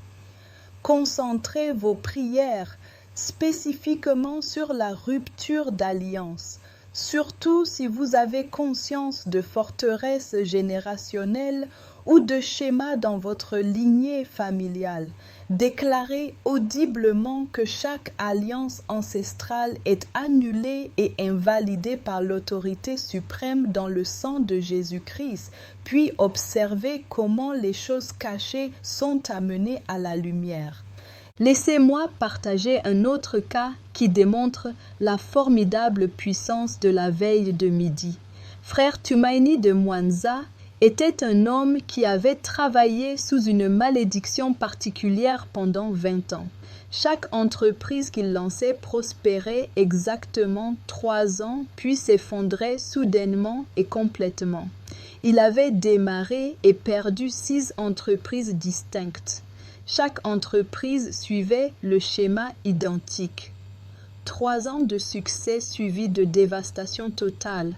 S1: Concentrez vos prières spécifiquement sur la rupture d'alliance, surtout si vous avez conscience de forteresses générationnelles ou de schémas dans votre lignée familiale. Déclarez audiblement que chaque alliance ancestrale est annulée et invalidée par l'autorité suprême dans le sang de Jésus-Christ, puis observez comment les choses cachées sont amenées à la lumière. Laissez-moi partager un autre cas qui démontre la formidable puissance de la veille de midi. Frère Tumaini de Mwanza était un homme qui avait travaillé sous une malédiction particulière pendant 20 ans. Chaque entreprise qu'il lançait prospérait exactement 3 ans, puis s'effondrait soudainement et complètement. Il avait démarré et perdu 6 entreprises distinctes. Chaque entreprise suivait le schéma identique. 3 ans de succès suivis de dévastation totale.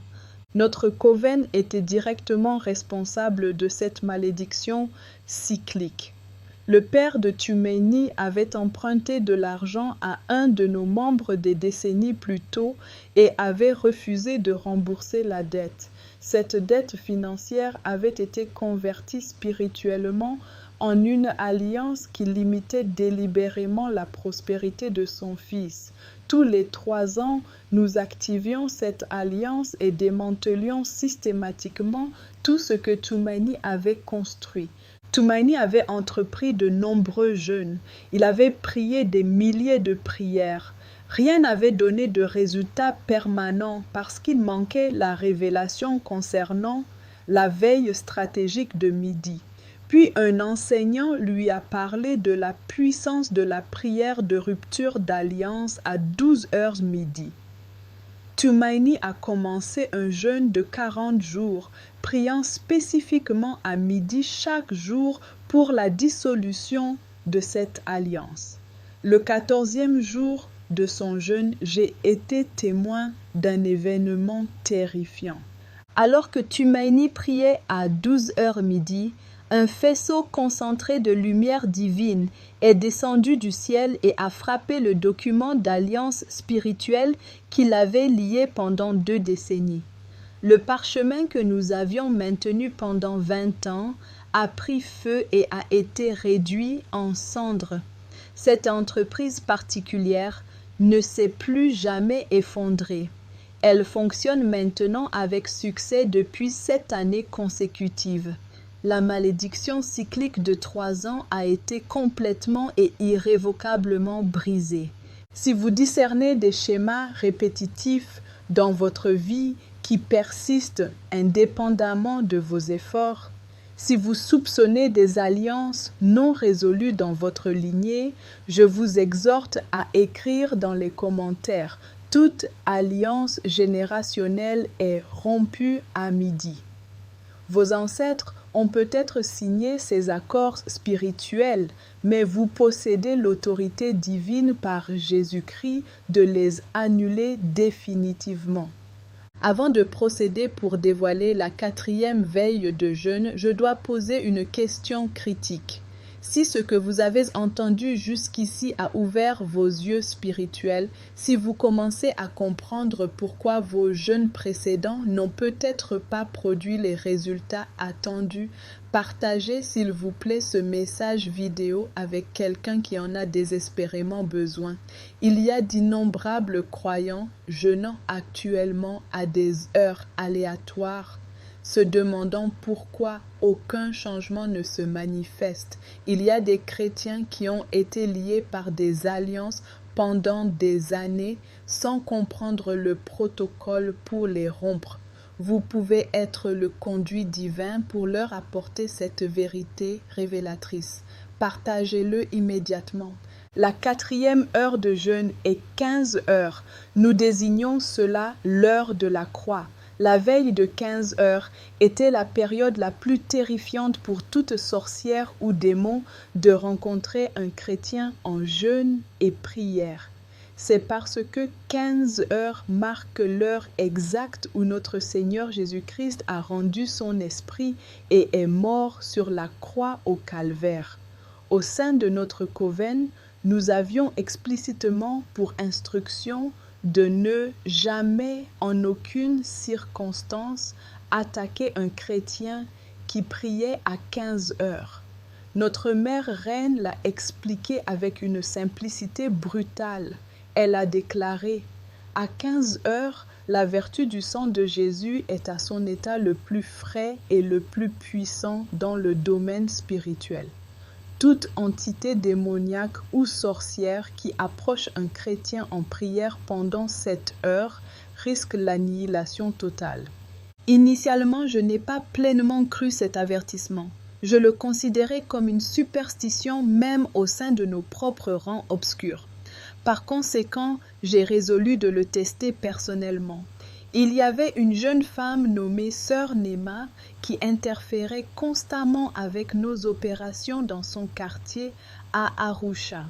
S1: Notre coven était directement responsable de cette malédiction cyclique. Le père de Tumaini avait emprunté de l'argent à un de nos membres des décennies plus tôt et avait refusé de rembourser la dette. Cette dette financière avait été convertie spirituellement en une alliance qui limitait délibérément la prospérité de son fils. Tous les 3 ans, nous activions cette alliance et démantelions systématiquement tout ce que Tumaini avait construit. Tumaini avait entrepris de nombreux jeûnes. Il avait prié des milliers de prières. Rien n'avait donné de résultat permanent parce qu'il manquait la révélation concernant la veille stratégique de midi. Puis un enseignant lui a parlé de la puissance de la prière de rupture d'alliance à 12 heures midi. Tumaini a commencé un jeûne de 40 jours, priant spécifiquement à midi chaque jour pour la dissolution de cette alliance. Le 14e jour de son jeûne, j'ai été témoin d'un événement terrifiant. Alors que Tumaini priait à 12 heures midi, un faisceau concentré de lumière divine est descendu du ciel et a frappé le document d'alliance spirituelle qui l'avait lié pendant 2 décennies. Le parchemin que nous avions maintenu pendant 20 ans a pris feu et a été réduit en cendres. Cette entreprise particulière ne s'est plus jamais effondrée. Elle fonctionne maintenant avec succès depuis 7 années consécutives. La malédiction cyclique de 3 ans a été complètement et irrévocablement brisée. Si vous discernez des schémas répétitifs dans votre vie qui persistent indépendamment de vos efforts, si vous soupçonnez des alliances non résolues dans votre lignée, je vous exhorte à écrire dans les commentaires « Toute alliance générationnelle est rompue à midi ». Vos ancêtres ont peut-être signé ces accords spirituels, mais vous possédez l'autorité divine par Jésus-Christ de les annuler définitivement. Avant de procéder pour dévoiler la 4e veille de jeûne, je dois poser une question critique. Si ce que vous avez entendu jusqu'ici a ouvert vos yeux spirituels, si vous commencez à comprendre pourquoi vos jeûnes précédents n'ont peut-être pas produit les résultats attendus, partagez s'il vous plaît ce message vidéo avec quelqu'un qui en a désespérément besoin. Il y a d'innombrables croyants jeûnant actuellement à des heures aléatoires, se demandant pourquoi aucun changement ne se manifeste. Il y a des chrétiens qui ont été liés par des alliances pendant des années sans comprendre le protocole pour les rompre. Vous pouvez être le conduit divin pour leur apporter cette vérité révélatrice. Partagez-le immédiatement. La 4e heure de jeûne est 15 heures. Nous désignons cela l'heure de la croix. La veille de 15 heures était la période la plus terrifiante pour toute sorcière ou démon de rencontrer un chrétien en jeûne et prière. C'est parce que 15 heures marque l'heure exacte où notre Seigneur Jésus-Christ a rendu son esprit et est mort sur la croix au calvaire. Au sein de notre coven, nous avions explicitement pour instruction de ne jamais, en aucune circonstance, attaquer un chrétien qui priait à 15 heures. Notre mère reine l'a expliqué avec une simplicité brutale. Elle a déclaré « À 15 heures, la vertu du sang de Jésus est à son état le plus frais et le plus puissant dans le domaine spirituel. Toute entité démoniaque ou sorcière qui approche un chrétien en prière pendant cette heure risque l'annihilation totale. » Initialement, je n'ai pas pleinement cru cet avertissement. Je le considérais comme une superstition même au sein de nos propres rangs obscurs. Par conséquent, j'ai résolu de le tester personnellement. Il y avait une jeune femme nommée Sœur Nema qui interférait constamment avec nos opérations dans son quartier à Arusha.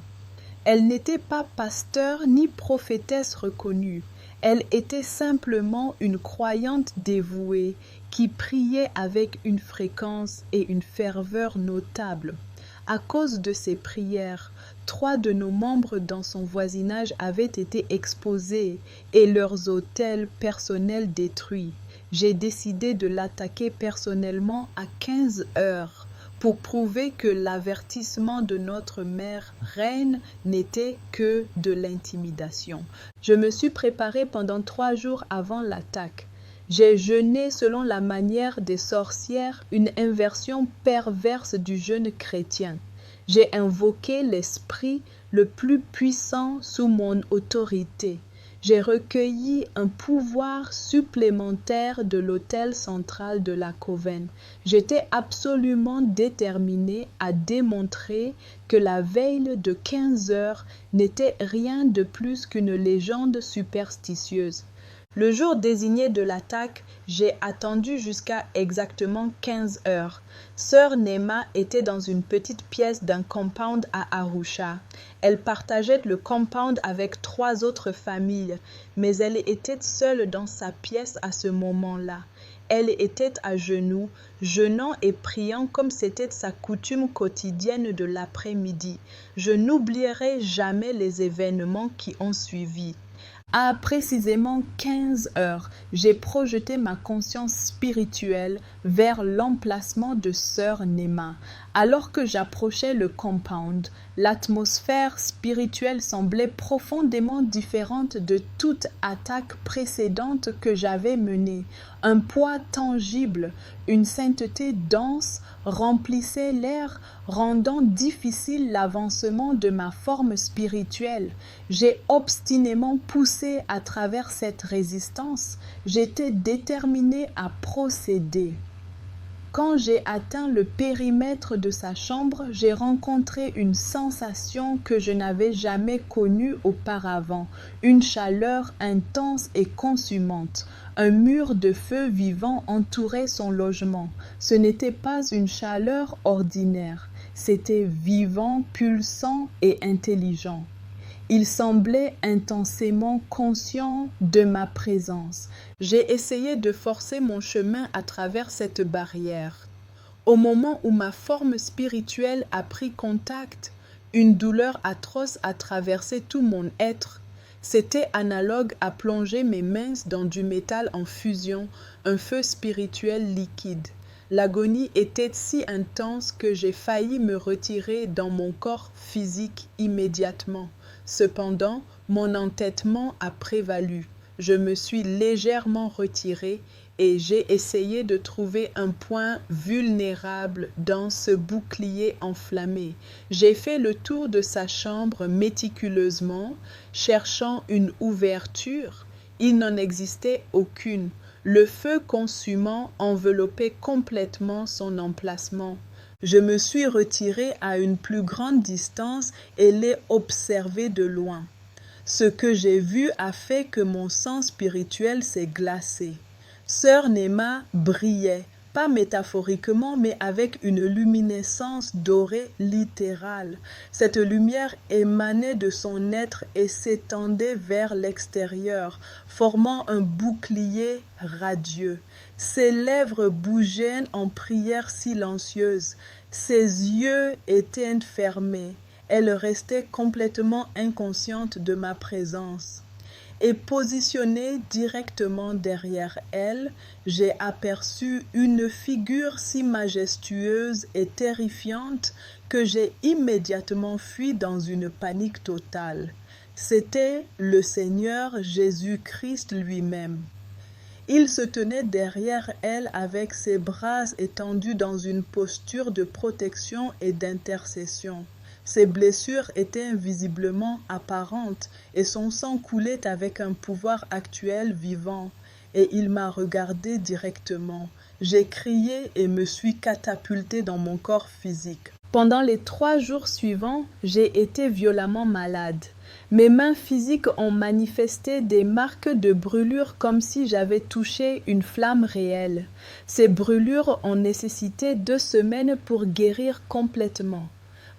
S1: Elle n'était pas pasteur ni prophétesse reconnue. Elle était simplement une croyante dévouée qui priait avec une fréquence et une ferveur notables. À cause de ses prières, 3 de nos membres dans son voisinage avaient été exposés et leurs hôtels personnels détruits. J'ai décidé de l'attaquer personnellement à 15 heures pour prouver que l'avertissement de notre mère reine n'était que de l'intimidation. Je me suis préparée pendant 3 jours avant l'attaque. J'ai jeûné selon la manière des sorcières, une inversion perverse du jeûne chrétien. J'ai invoqué l'Esprit le plus puissant sous mon autorité. J'ai recueilli un pouvoir supplémentaire de l'autel central de la Coven. J'étais absolument déterminée à démontrer que la veille de 15 heures n'était rien de plus qu'une légende superstitieuse. Le jour désigné de l'attaque, j'ai attendu jusqu'à exactement 15 heures. Sœur Nema était dans une petite pièce d'un compound à Arusha. Elle partageait le compound avec 3 autres familles, mais elle était seule dans sa pièce à ce moment-là. Elle était à genoux, jeûnant et priant comme c'était sa coutume quotidienne de l'après-midi. Je n'oublierai jamais les événements qui ont suivi. À précisément 15 heures, j'ai projeté ma conscience spirituelle vers l'emplacement de Sœur Nema. Alors que j'approchais le compound, l'atmosphère spirituelle semblait profondément différente de toute attaque précédente que j'avais menée. Un poids tangible, une sainteté dense remplissait l'air, rendant difficile l'avancement de ma forme spirituelle. J'ai obstinément poussé à travers cette résistance. J'étais déterminée à procéder. Quand j'ai atteint le périmètre de sa chambre, j'ai rencontré une sensation que je n'avais jamais connue auparavant, une chaleur intense et consumante. Un mur de feu vivant entourait son logement. Ce n'était pas une chaleur ordinaire, c'était vivant, pulsant et intelligent. Il semblait intensément conscient de ma présence. J'ai essayé de forcer mon chemin à travers cette barrière. Au moment où ma forme spirituelle a pris contact, une douleur atroce a traversé tout mon être. C'était analogue à plonger mes mains dans du métal en fusion, un feu spirituel liquide. L'agonie était si intense que j'ai failli me retirer dans mon corps physique immédiatement. Cependant, mon entêtement a prévalu. Je me suis légèrement retirée et j'ai essayé de trouver un point vulnérable dans ce bouclier enflammé. J'ai fait le tour de sa chambre méticuleusement, cherchant une ouverture. Il n'en existait aucune. Le feu consumant enveloppait complètement son emplacement. Je me suis retiré à une plus grande distance et l'ai observé de loin. Ce que j'ai vu a fait que mon sang spirituel s'est glacé. Sœur Néma brillait, pas métaphoriquement, mais avec une luminescence dorée littérale. Cette lumière émanait de son être et s'étendait vers l'extérieur, formant un bouclier radieux. Ses lèvres bougeaient en prière silencieuse. Ses yeux étaient fermés. Elle restait complètement inconsciente de ma présence. Et positionnée directement derrière elle, j'ai aperçu une figure si majestueuse et terrifiante que j'ai immédiatement fui dans une panique totale. C'était le Seigneur Jésus-Christ lui-même. Il se tenait derrière elle avec ses bras étendus dans une posture de protection et d'intercession. Ses blessures étaient visiblement apparentes et son sang coulait avec un pouvoir actuel vivant. Et il m'a regardé directement. J'ai crié et me suis catapulté dans mon corps physique. Pendant les 3 jours suivants, j'ai été violemment malade. Mes mains physiques ont manifesté des marques de brûlures comme si j'avais touché une flamme réelle. Ces brûlures ont nécessité 2 semaines pour guérir complètement.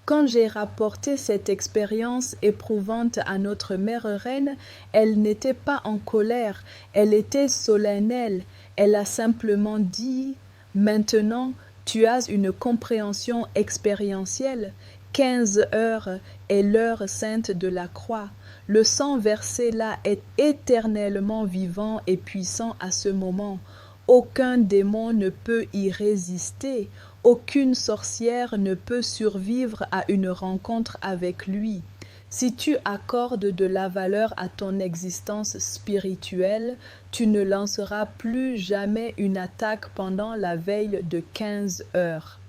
S1: Quand j'ai rapporté cette expérience éprouvante à notre mère reine, elle n'était pas en colère, elle était solennelle. Elle a simplement dit « Maintenant, tu as une compréhension expérientielle. 15 heures est l'heure sainte de la croix. Le sang versé là est éternellement vivant et puissant à ce moment. Aucun démon ne peut y résister. Aucune sorcière ne peut survivre à une rencontre avec lui. Si tu accordes de la valeur à ton existence spirituelle, tu ne lanceras plus jamais une attaque pendant la veille de 15 heures.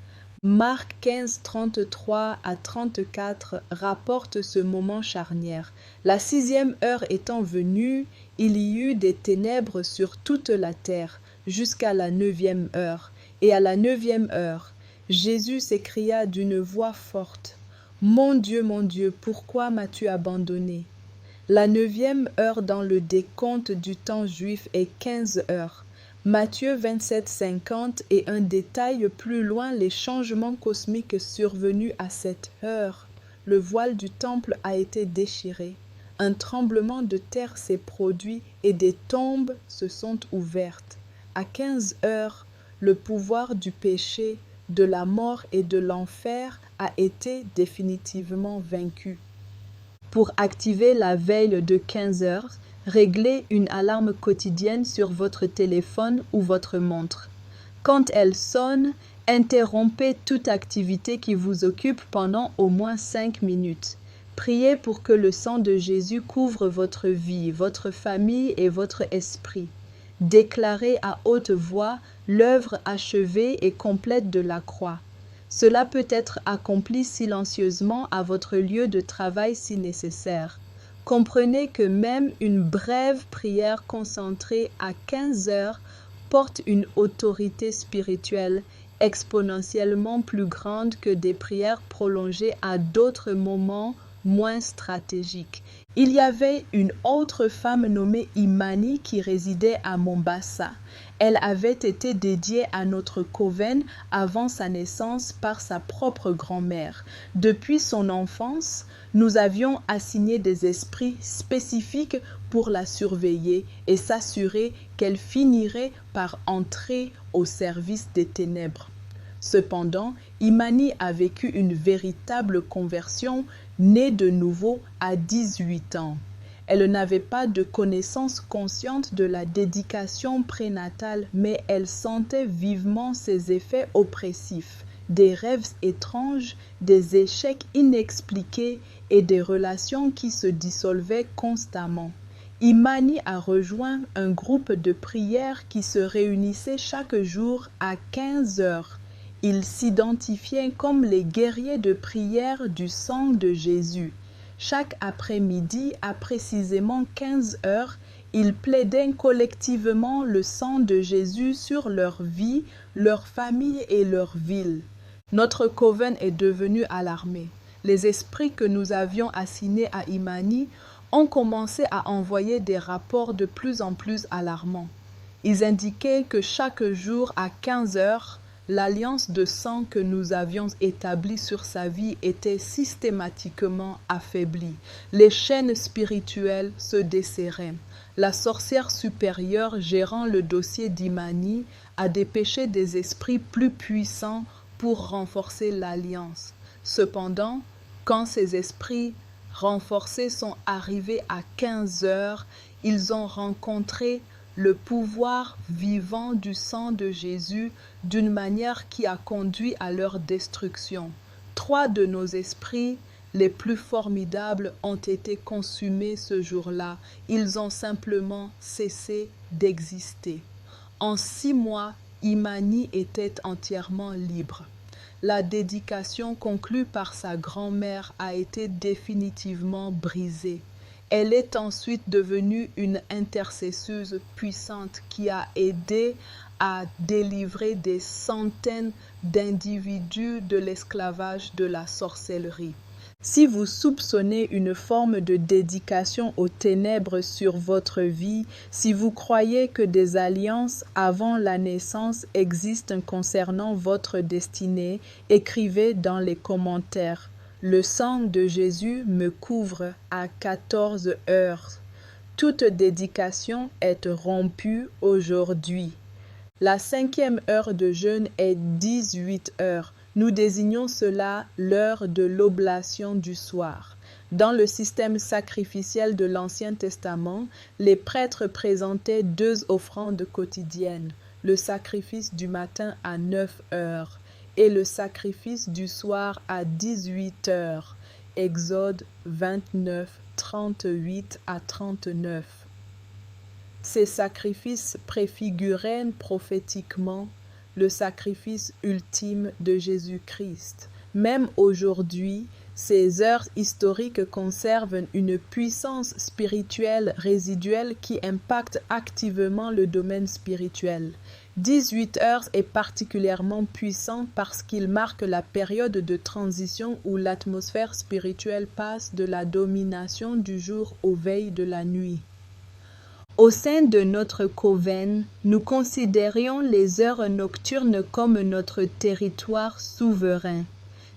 S1: Marc 15, 33 à 34 rapporte ce moment charnière. La 6e heure étant venue, il y eut des ténèbres sur toute la terre, jusqu'à la 9e heure. Et à la 9e heure, Jésus s'écria d'une voix forte, « Mon Dieu, pourquoi m'as-tu abandonné ?» La 9e heure dans le décompte du temps juif est 15 heures. Matthieu 27, 50 et un détail plus loin les changements cosmiques survenus à cette heure. Le voile du temple a été déchiré. Un tremblement de terre s'est produit et des tombes se sont ouvertes. À 15 heures, le pouvoir du péché, de la mort et de l'enfer a été définitivement vaincu. Pour activer la veille de 15 heures, réglez une alarme quotidienne sur votre téléphone ou votre montre. Quand elle sonne, interrompez toute activité qui vous occupe pendant au moins 5 minutes. Priez pour que le sang de Jésus couvre votre vie, votre famille et votre esprit. Déclarez à haute voix l'œuvre achevée et complète de la croix. Cela peut être accompli silencieusement à votre lieu de travail si nécessaire. Comprenez que même une brève prière concentrée à 15 heures porte une autorité spirituelle exponentiellement plus grande que des prières prolongées à d'autres moments moins stratégiques. Il y avait une autre femme nommée Imani qui résidait à Mombasa. Elle avait été dédiée à notre coven avant sa naissance par sa propre grand-mère. Depuis son enfance, nous avions assigné des esprits spécifiques pour la surveiller et s'assurer qu'elle finirait par entrer au service des ténèbres. Cependant, Imani a vécu une véritable conversion, née de nouveau à 18 ans. Elle n'avait pas de connaissance consciente de la dédication prénatale, mais elle sentait vivement ses effets oppressifs, des rêves étranges, des échecs inexpliqués et des relations qui se dissolvaient constamment. Imani a rejoint un groupe de prière qui se réunissait chaque jour à 15 heures. Ils s'identifiaient comme les guerriers de prière du sang de Jésus. Chaque après-midi, à précisément 15 heures, ils plaidaient collectivement le sang de Jésus sur leur vie, leur famille et leur ville. Notre coven est devenu alarmé. Les esprits que nous avions assignés à Imani ont commencé à envoyer des rapports de plus en plus alarmants. Ils indiquaient que chaque jour à 15 heures, l'alliance de sang que nous avions établie sur sa vie était systématiquement affaiblie. Les chaînes spirituelles se desserraient. La sorcière supérieure gérant le dossier d'Imani a dépêché des esprits plus puissants pour renforcer l'alliance. Cependant, quand ces esprits renforcés sont arrivés à 15 heures, ils ont rencontré le pouvoir vivant du sang de Jésus d'une manière qui a conduit à leur destruction. 3 de nos esprits les plus formidables ont été consumés ce jour-là. Ils ont simplement cessé d'exister. En 6 mois, Imani était entièrement libre. La dédication conclue par sa grand-mère a été définitivement brisée. Elle est ensuite devenue une intercesseuse puissante qui a aidé à délivrer des centaines d'individus de l'esclavage de la sorcellerie. Si vous soupçonnez une forme de dédication aux ténèbres sur votre vie, si vous croyez que des alliances avant la naissance existent concernant votre destinée, écrivez dans les commentaires. Le sang de Jésus me couvre à 14 heures. Toute dédication est rompue aujourd'hui. La 5e heure de jeûne est 18 heures. Nous désignons cela l'heure de l'oblation du soir. Dans le système sacrificiel de l'Ancien Testament, les prêtres présentaient 2 offrandes quotidiennes, le sacrifice du matin à 9 heures et le sacrifice du soir à 18 heures. Exode 29, 38 à 39. Ces sacrifices préfiguraient prophétiquement le sacrifice ultime de Jésus-Christ. Même aujourd'hui, ces heures historiques conservent une puissance spirituelle résiduelle qui impacte activement le domaine spirituel. 18 heures est particulièrement puissant parce qu'il marque la période de transition où l'atmosphère spirituelle passe de la domination du jour aux veilles de la nuit. Au sein de notre coven, nous considérions les heures nocturnes comme notre territoire souverain.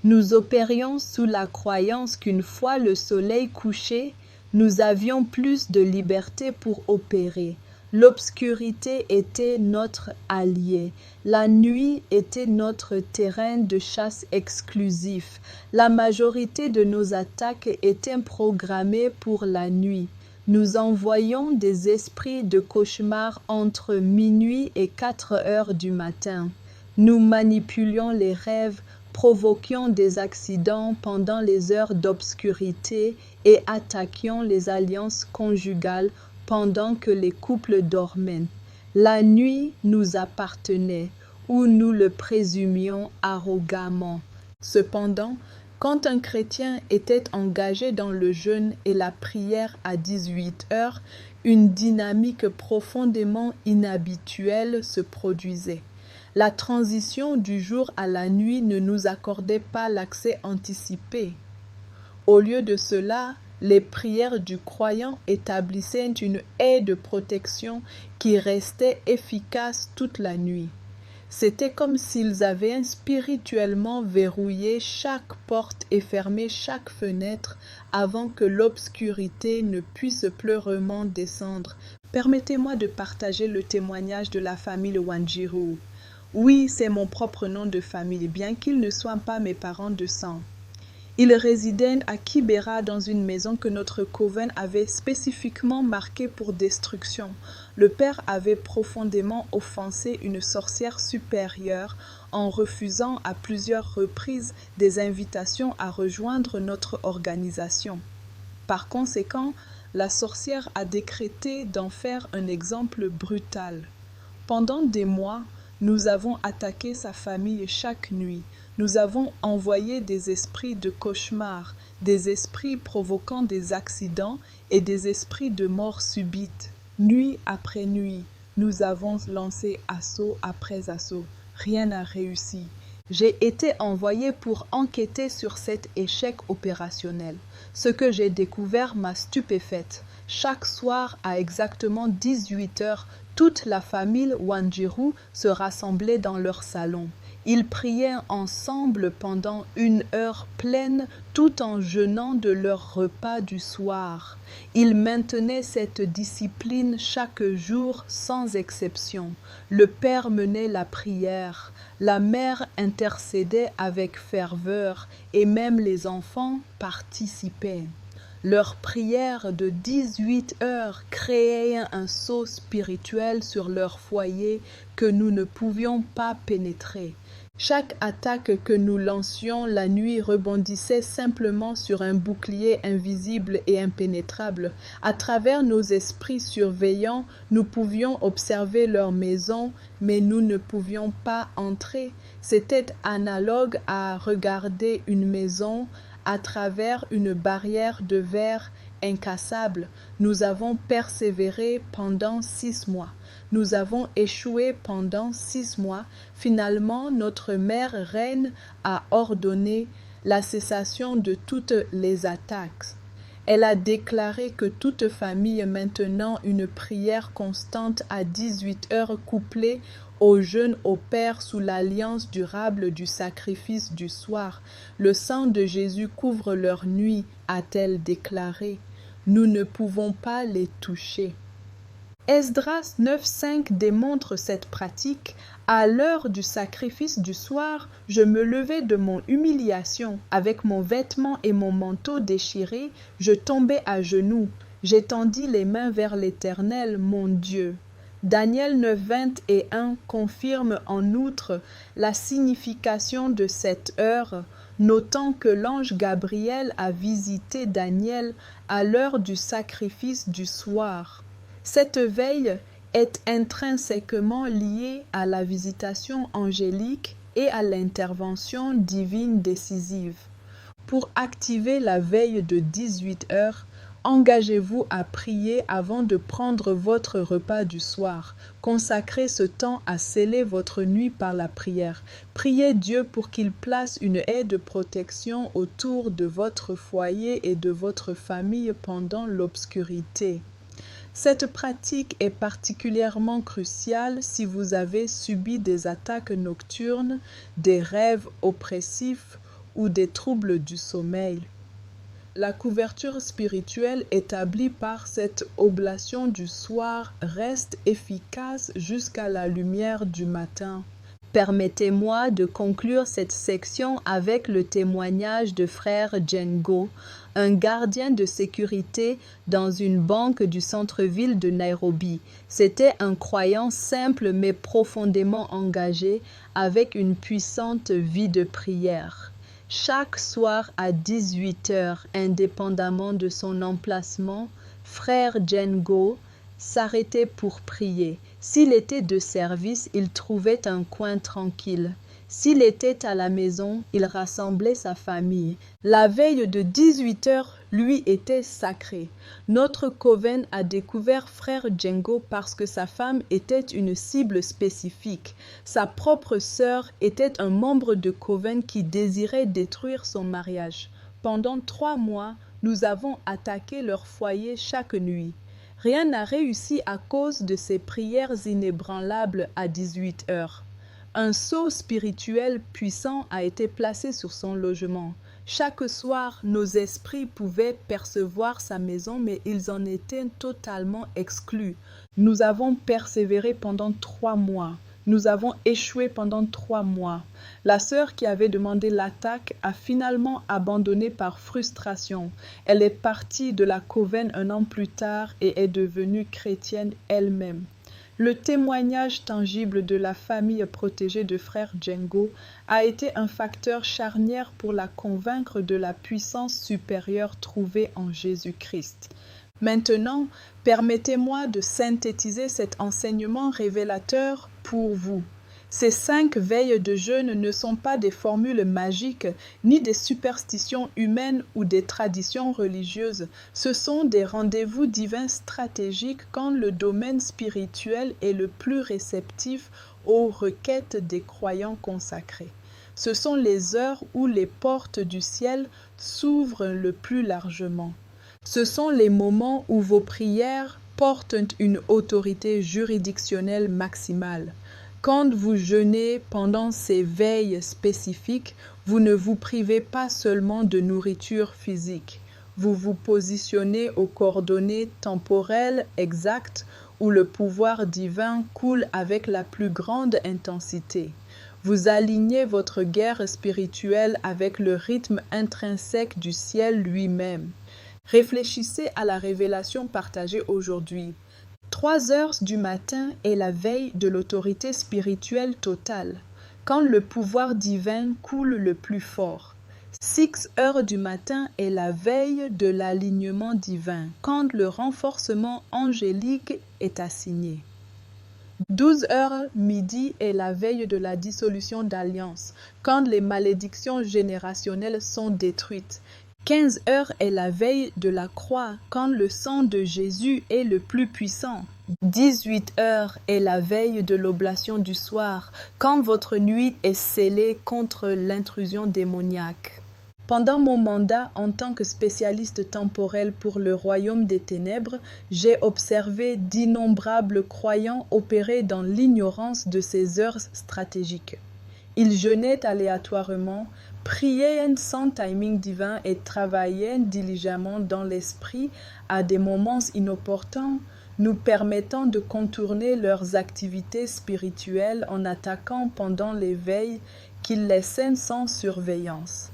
S1: Nous opérions sous la croyance qu'une fois le soleil couché, nous avions plus de liberté pour opérer. L'obscurité était notre allié. La nuit était notre terrain de chasse exclusif. La majorité de nos attaques étaient programmées pour la nuit. Nous envoyions des esprits de cauchemar entre minuit et 4 heures du matin. Nous manipulions les rêves, provoquions des accidents pendant les heures d'obscurité et attaquions les alliances conjugales pendant que les couples dormaient. La nuit nous appartenait, ou nous le présumions arrogamment. Cependant, quand un chrétien était engagé dans le jeûne et la prière à 18 heures, une dynamique profondément inhabituelle se produisait. La transition du jour à la nuit ne nous accordait pas l'accès anticipé. Au lieu de cela, les prières du croyant établissaient une haie de protection qui restait efficace toute la nuit. C'était comme s'ils avaient spirituellement verrouillé chaque porte et fermé chaque fenêtre avant que l'obscurité ne puisse pleurement descendre. Permettez-moi de partager le témoignage de la famille Wanjiru. Oui, c'est mon propre nom de famille, bien qu'ils ne soient pas mes parents de sang. Ils résidaient à Kibera dans une maison que notre coven avait spécifiquement marquée pour destruction. Le père avait profondément offensé une sorcière supérieure en refusant à plusieurs reprises des invitations à rejoindre notre organisation. Par conséquent, la sorcière a décrété d'en faire un exemple brutal. Pendant des mois, nous avons attaqué sa famille chaque nuit. Nous avons envoyé des esprits de cauchemar, des esprits provoquant des accidents et des esprits de mort subite. Nuit après nuit, nous avons lancé assaut après assaut. Rien n'a réussi. J'ai été envoyé pour enquêter sur cet échec opérationnel. Ce que j'ai découvert m'a stupéfaite. Chaque soir, à exactement 18 heures, toute la famille Wanjiru se rassemblait dans leur salon. Ils priaient ensemble pendant 1 heure pleine tout en jeûnant de leur repas du soir. Ils maintenaient cette discipline chaque jour sans exception. Le père menait la prière, la mère intercédait avec ferveur et même les enfants participaient. Leur prière de 18 heures créait un sceau spirituel sur leur foyer que nous ne pouvions pas pénétrer. Chaque attaque que nous lancions la nuit rebondissait simplement sur un bouclier invisible et impénétrable. À travers nos esprits surveillants, nous pouvions observer leur maison, mais nous ne pouvions pas entrer. C'était analogue à regarder une maison à travers une barrière de verre incassable. Nous avons persévéré pendant 6 mois. Nous avons échoué pendant 6 mois. Finalement, notre mère reine a ordonné la cessation de toutes les attaques. Elle a déclaré que toute famille maintenant une prière constante à 18 heures couplée au jeûne opère sous l'alliance durable du sacrifice du soir. Le sang de Jésus couvre leur nuit, a-t-elle déclaré. Nous ne pouvons pas les toucher. Esdras 9.5 démontre cette pratique. À l'heure du sacrifice du soir, je me levai de mon humiliation. Avec mon vêtement et mon manteau déchirés, je tombai à genoux. J'étendis les mains vers l'Éternel, mon Dieu. Daniel 9.21 confirme en outre la signification de cette heure, notant que l'ange Gabriel a visité Daniel à l'heure du sacrifice du soir. Cette veille est intrinsèquement liée à la visitation angélique et à l'intervention divine décisive. Pour activer la veille de 18 heures, engagez-vous à prier avant de prendre votre repas du soir. Consacrez ce temps à sceller votre nuit par la prière. Priez Dieu pour qu'il place une haie de protection autour de votre foyer et de votre famille pendant l'obscurité. Cette pratique est particulièrement cruciale si vous avez subi des attaques nocturnes, des rêves oppressifs ou des troubles du sommeil. La couverture spirituelle établie par cette oblation du soir reste efficace jusqu'à la lumière du matin. Permettez-moi de conclure cette section avec le témoignage de frère Jengo, un gardien de sécurité dans une banque du centre-ville de Nairobi. C'était un croyant simple mais profondément engagé avec une puissante vie de prière. Chaque soir à 18 heures, indépendamment de son emplacement, frère Jengo s'arrêtait pour prier. S'il était de service, il trouvait un coin tranquille. S'il était à la maison, il rassemblait sa famille. La veille de 18 heures lui était sacrée. Notre coven a découvert frère Jengo parce que sa femme était une cible spécifique. Sa propre sœur était un membre de coven qui désirait détruire son mariage. Pendant 3 mois, nous avons attaqué leur foyer chaque nuit. Rien n'a réussi à cause de ces prières inébranlables à 18 heures. Un sceau spirituel puissant a été placé sur son logement. Chaque soir, nos esprits pouvaient percevoir sa maison, mais ils en étaient totalement exclus. Nous avons persévéré pendant 3 mois. Nous avons échoué pendant 3 mois. La sœur qui avait demandé l'attaque a finalement abandonné par frustration. Elle est partie de la coven 1 an plus tard et est devenue chrétienne elle-même. Le témoignage tangible de la famille protégée de frère Jengo a été un facteur charnière pour la convaincre de la puissance supérieure trouvée en Jésus-Christ. Maintenant, permettez-moi de synthétiser cet enseignement révélateur pour vous. Ces 5 veilles de jeûne ne sont pas des formules magiques, ni des superstitions humaines ou des traditions religieuses. Ce sont des rendez-vous divins stratégiques quand le domaine spirituel est le plus réceptif aux requêtes des croyants consacrés. Ce sont les heures où les portes du ciel s'ouvrent le plus largement. Ce sont les moments où vos prières portent une autorité juridictionnelle maximale. Quand vous jeûnez pendant ces veilles spécifiques, vous ne vous privez pas seulement de nourriture physique. Vous vous positionnez aux coordonnées temporelles exactes où le pouvoir divin coule avec la plus grande intensité. Vous alignez votre guerre spirituelle avec le rythme intrinsèque du ciel lui-même. Réfléchissez à la révélation partagée aujourd'hui. 3 heures du matin est la veille de l'autorité spirituelle totale, quand le pouvoir divin coule le plus fort. 6 heures du matin est la veille de l'alignement divin, quand le renforcement angélique est assigné. 12 heures midi est la veille de la dissolution d'alliance, quand les malédictions générationnelles sont détruites. 15 heures est la veille de la croix, quand le sang de Jésus est le plus puissant. 18 heures est la veille de l'oblation du soir, quand votre nuit est scellée contre l'intrusion démoniaque. Pendant mon mandat en tant que spécialiste temporel pour le royaume des ténèbres, j'ai observé d'innombrables croyants opérer dans l'ignorance de ces heures stratégiques. Ils jeûnaient aléatoirement, priaient sans timing divin et travaillaient diligemment dans l'esprit à des moments inopportuns, nous permettant de contourner leurs activités spirituelles en attaquant pendant les veilles qu'ils laissaient sans surveillance.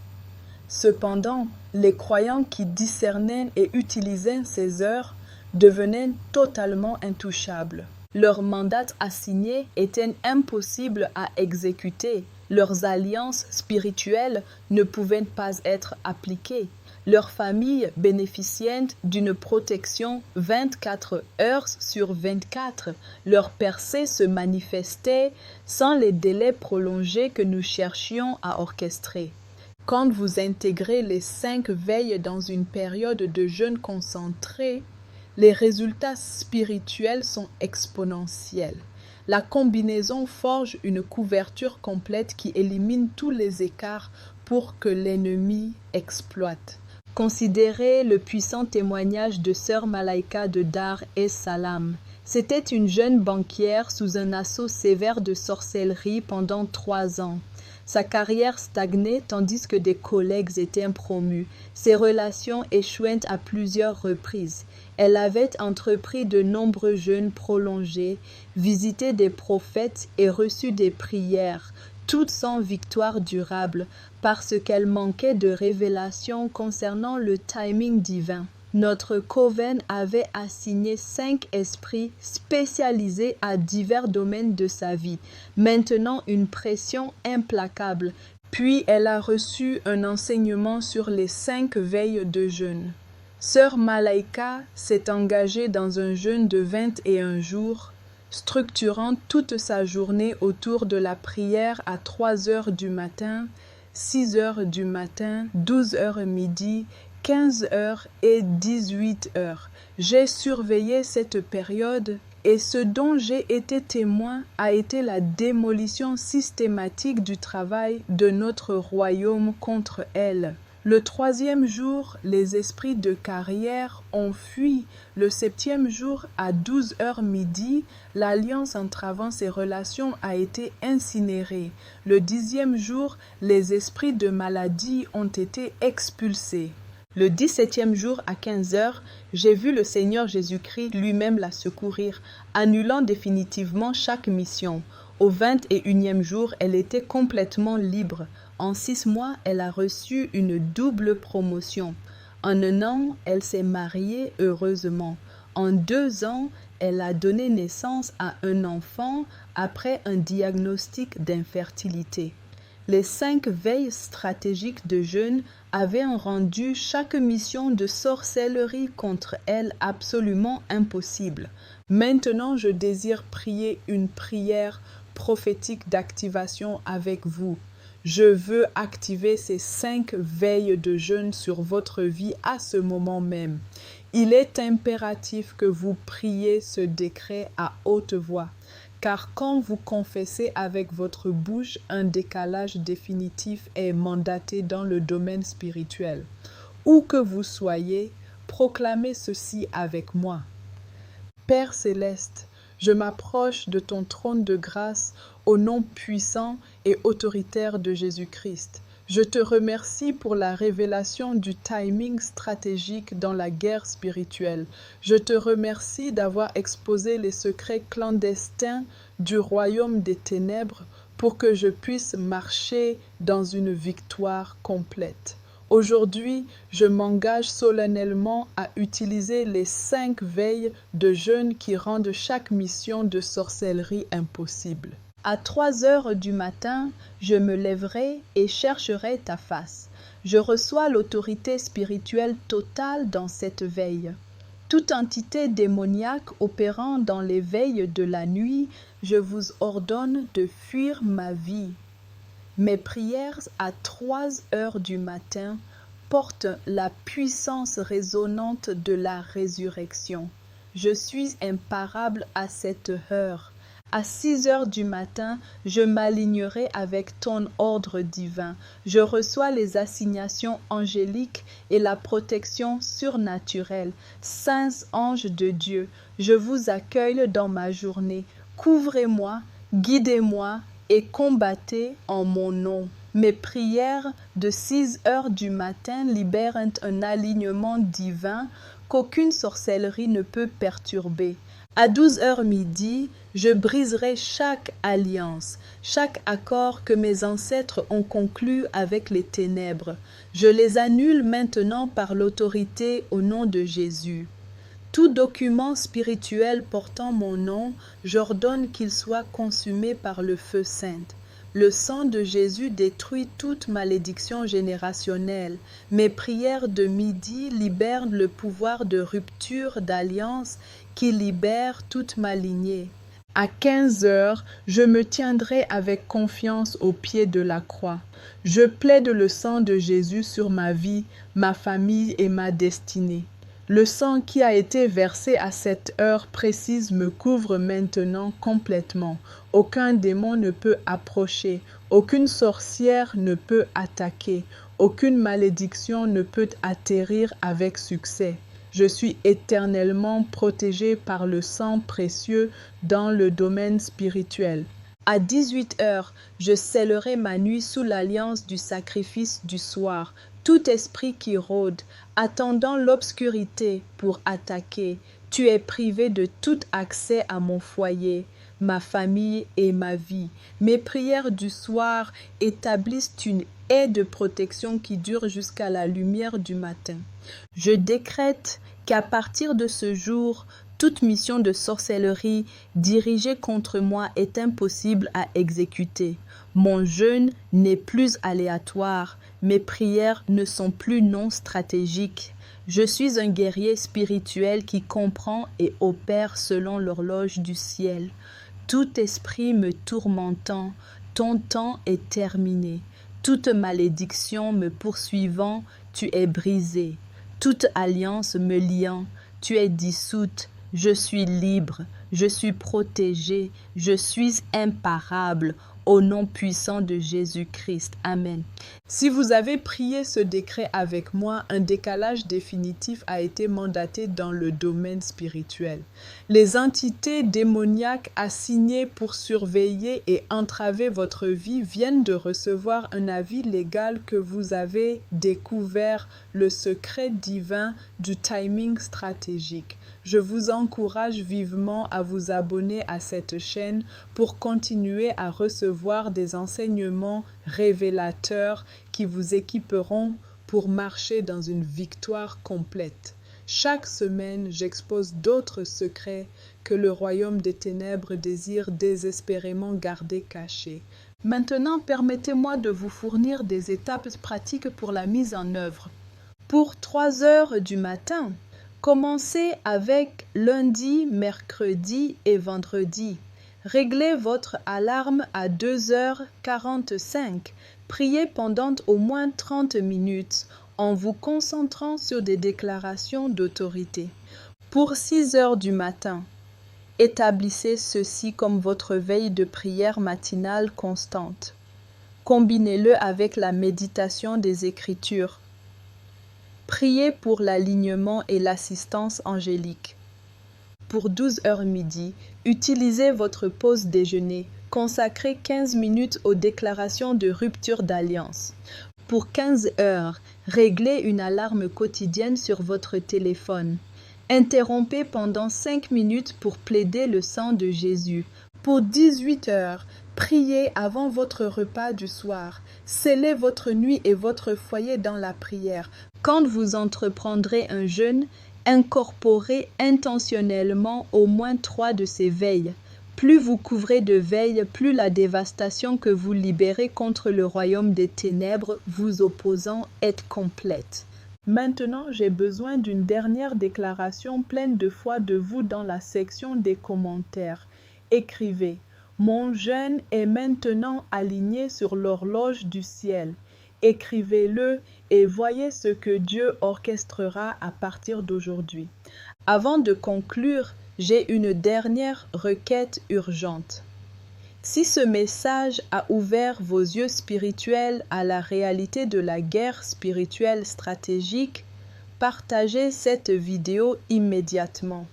S1: Cependant, les croyants qui discernaient et utilisaient ces heures devenaient totalement intouchables. Leurs mandats assignés étaient impossibles à exécuter. Leurs alliances spirituelles ne pouvaient pas être appliquées. Leurs familles bénéficiaient d'une protection 24 heures sur 24. Leur percée se manifestait sans les délais prolongés que nous cherchions à orchestrer. Quand vous intégrez les 5 veilles dans une période de jeûne concentré, les résultats spirituels sont exponentiels. La combinaison forge une couverture complète qui élimine tous les écarts pour que l'ennemi exploite. Considérez le puissant témoignage de Sœur Malaika de Dar es Salaam. C'était une jeune banquière sous un assaut sévère de sorcellerie pendant 3 ans. Sa carrière stagnait tandis que des collègues étaient promus. Ses relations échouaient à plusieurs reprises. Elle avait entrepris de nombreux jeûnes prolongés, visité des prophètes et reçu des prières, toutes sans victoire durable, parce qu'elle manquait de révélations concernant le timing divin. Notre coven avait assigné 5 esprits spécialisés à divers domaines de sa vie, maintenant une pression implacable. Puis elle a reçu un enseignement sur les 5 veilles de jeûne. Sœur Malaika s'est engagée dans un jeûne de 21 jours, structurant toute sa journée autour de la prière à 3 heures du matin, 6 heures du matin, 12 heures midi, 15 heures et 18 heures. J'ai surveillé cette période et ce dont j'ai été témoin a été la démolition systématique du travail de notre royaume contre elle. Le 3e jour, les esprits de carrière ont fui. Le 7e jour, à 12 heures midi, l'alliance entravant ces relations a été incinérée. Le 10e jour, les esprits de maladie ont été expulsés. Le 17e jour à 15 heures, j'ai vu le Seigneur Jésus-Christ lui-même la secourir, annulant définitivement chaque mission. Au 21e jour, elle était complètement libre. En 6 mois, elle a reçu une double promotion. En 1 an, elle s'est mariée heureusement. En 2 ans, elle a donné naissance à un enfant après un diagnostic d'infertilité. Les 5 veilles stratégiques de jeûne avaient rendu chaque mission de sorcellerie contre elle absolument impossible. Maintenant, je désire prier une prière prophétique d'activation avec vous. Je veux activer ces 5 veilles de jeûne sur votre vie à ce moment même. Il est impératif que vous priez ce décret à haute voix, car quand vous confessez avec votre bouche, un décalage définitif est mandaté dans le domaine spirituel. Où que vous soyez, proclamez ceci avec moi. Père céleste, je m'approche de ton trône de grâce au nom puissant et autoritaire de Jésus-Christ. Je te remercie pour la révélation du timing stratégique dans la guerre spirituelle. Je te remercie d'avoir exposé les secrets clandestins du royaume des ténèbres pour que je puisse marcher dans une victoire complète. Aujourd'hui, je m'engage solennellement à utiliser les 5 veilles de jeûne qui rendent chaque mission de sorcellerie impossible. À 3 heures du matin, je me lèverai et chercherai ta face. Je reçois l'autorité spirituelle totale dans cette veille. Toute entité démoniaque opérant dans les veilles de la nuit, je vous ordonne de fuir ma vie. Mes prières à 3 heures du matin portent la puissance résonnante de la résurrection. Je suis imparable à cette heure. À 6 heures du matin, je m'alignerai avec ton ordre divin. Je reçois les assignations angéliques et la protection surnaturelle. Saints anges de Dieu, je vous accueille dans ma journée. Couvrez-moi, guidez-moi et combattez en mon nom. Mes prières de 6 heures du matin libèrent un alignement divin qu'aucune sorcellerie ne peut perturber. À 12 heures midi, je briserai chaque alliance, chaque accord que mes ancêtres ont conclu avec les ténèbres. Je les annule maintenant par l'autorité au nom de Jésus. Tout document spirituel portant mon nom, j'ordonne qu'il soit consumé par le feu saint. Le sang de Jésus détruit toute malédiction générationnelle. Mes prières de midi libèrent le pouvoir de rupture d'alliance qui libère toute ma lignée. À 15 heures, je me tiendrai avec confiance au pied de la croix. Je plaide le sang de Jésus sur ma vie, ma famille et ma destinée. Le sang qui a été versé à cette heure précise me couvre maintenant complètement. Aucun démon ne peut approcher, aucune sorcière ne peut attaquer, aucune malédiction ne peut atterrir avec succès. Je suis éternellement protégé par le sang précieux dans le domaine spirituel. À 18 heures, je scellerai ma nuit sous l'alliance du sacrifice du soir. Tout esprit qui rôde, attendant l'obscurité pour attaquer, tu es privé de tout accès à mon foyer, ma famille et ma vie. Mes prières du soir établissent une haie de protection qui dure jusqu'à la lumière du matin. Je décrète qu'à partir de ce jour, toute mission de sorcellerie dirigée contre moi est impossible à exécuter. Mon jeûne n'est plus aléatoire, mes prières ne sont plus non stratégiques. Je suis un guerrier spirituel qui comprend et opère selon l'horloge du ciel. Tout esprit me tourmentant, ton temps est terminé. Toute malédiction me poursuivant, tu es brisée. Toute alliance me liant, tu es dissoute. Je suis libre, je suis protégé, je suis imparable. Au nom puissant de Jésus-Christ. Amen. Si vous avez prié ce décret avec moi, un décalage définitif a été mandaté dans le domaine spirituel. Les entités démoniaques assignées pour surveiller et entraver votre vie viennent de recevoir un avis légal que vous avez découvert le secret divin du timing stratégique. Je vous encourage vivement à vous abonner à cette chaîne pour continuer à recevoir des enseignements révélateurs qui vous équiperont pour marcher dans une victoire complète. Chaque semaine, j'expose d'autres secrets que le royaume des ténèbres désire désespérément garder cachés. Maintenant, permettez-moi de vous fournir des étapes pratiques pour la mise en œuvre. Pour 3 heures du matin, commencez avec lundi, mercredi et vendredi. Réglez votre alarme à 2h45. Priez pendant au moins 30 minutes en vous concentrant sur des déclarations d'autorité. Pour 6 heures du matin, établissez ceci comme votre veille de prière matinale constante. Combinez-le avec la méditation des Écritures. Priez pour l'alignement et l'assistance angélique. Pour 12 heures midi, utilisez votre pause déjeuner. Consacrez 15 minutes aux déclarations de rupture d'alliance. Pour 15 heures, réglez une alarme quotidienne sur votre téléphone. Interrompez pendant 5 minutes pour plaider le sang de Jésus. Pour 18 heures, priez avant votre repas du soir. Scellez votre nuit et votre foyer dans la prière. Quand vous entreprendrez un jeûne, incorporez intentionnellement au moins 3 de ces veilles. Plus vous couvrez de veilles, plus la dévastation que vous libérez contre le royaume des ténèbres vous opposant est complète. Maintenant, j'ai besoin d'une dernière déclaration pleine de foi de vous dans la section des commentaires. Écrivez « Mon jeûne est maintenant aligné sur l'horloge du ciel ». Écrivez-le et voyez ce que Dieu orchestrera à partir d'aujourd'hui. Avant de conclure, j'ai une dernière requête urgente. Si ce message a ouvert vos yeux spirituels à la réalité de la guerre spirituelle stratégique, partagez cette vidéo immédiatement.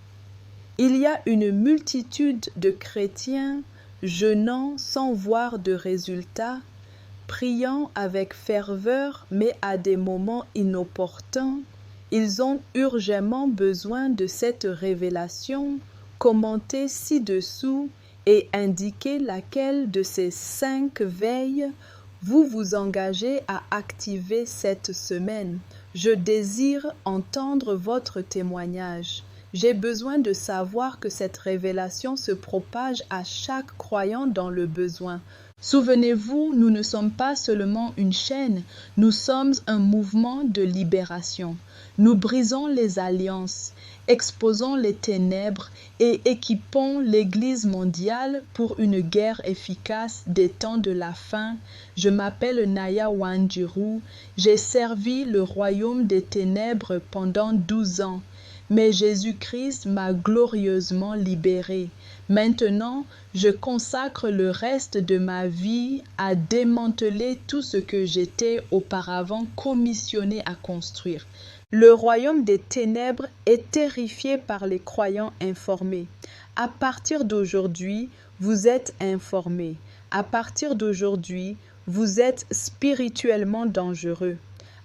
S1: Il y a une multitude de chrétiens jeûnant sans voir de résultats, priant avec ferveur mais à des moments inopportuns. Ils ont urgemment besoin de cette révélation. Commentez ci-dessous et indiquez laquelle de ces 5 veilles vous vous engagez à activer cette semaine. Je désire entendre votre témoignage. J'ai besoin de savoir que cette révélation se propage à chaque croyant dans le besoin. Souvenez-vous, nous ne sommes pas seulement une chaîne, nous sommes un mouvement de libération. Nous brisons les alliances, exposons les ténèbres et équipons l'Église mondiale pour une guerre efficace des temps de la fin. Je m'appelle Naya Wanjiru, j'ai servi le royaume des ténèbres pendant 12 ans. Mais Jésus-Christ m'a glorieusement libéré. Maintenant, je consacre le reste de ma vie à démanteler tout ce que j'étais auparavant commissionné à construire. Le royaume des ténèbres est terrifié par les croyants informés. À partir d'aujourd'hui, vous êtes informés. À partir d'aujourd'hui, vous êtes spirituellement dangereux.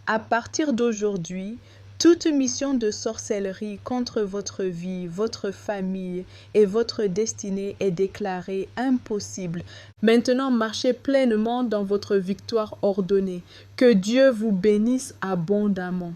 S1: À partir d'aujourd'hui, toute mission de sorcellerie contre votre vie, votre famille et votre destinée est déclarée impossible. Maintenant, marchez pleinement dans votre victoire ordonnée. Que Dieu vous bénisse abondamment.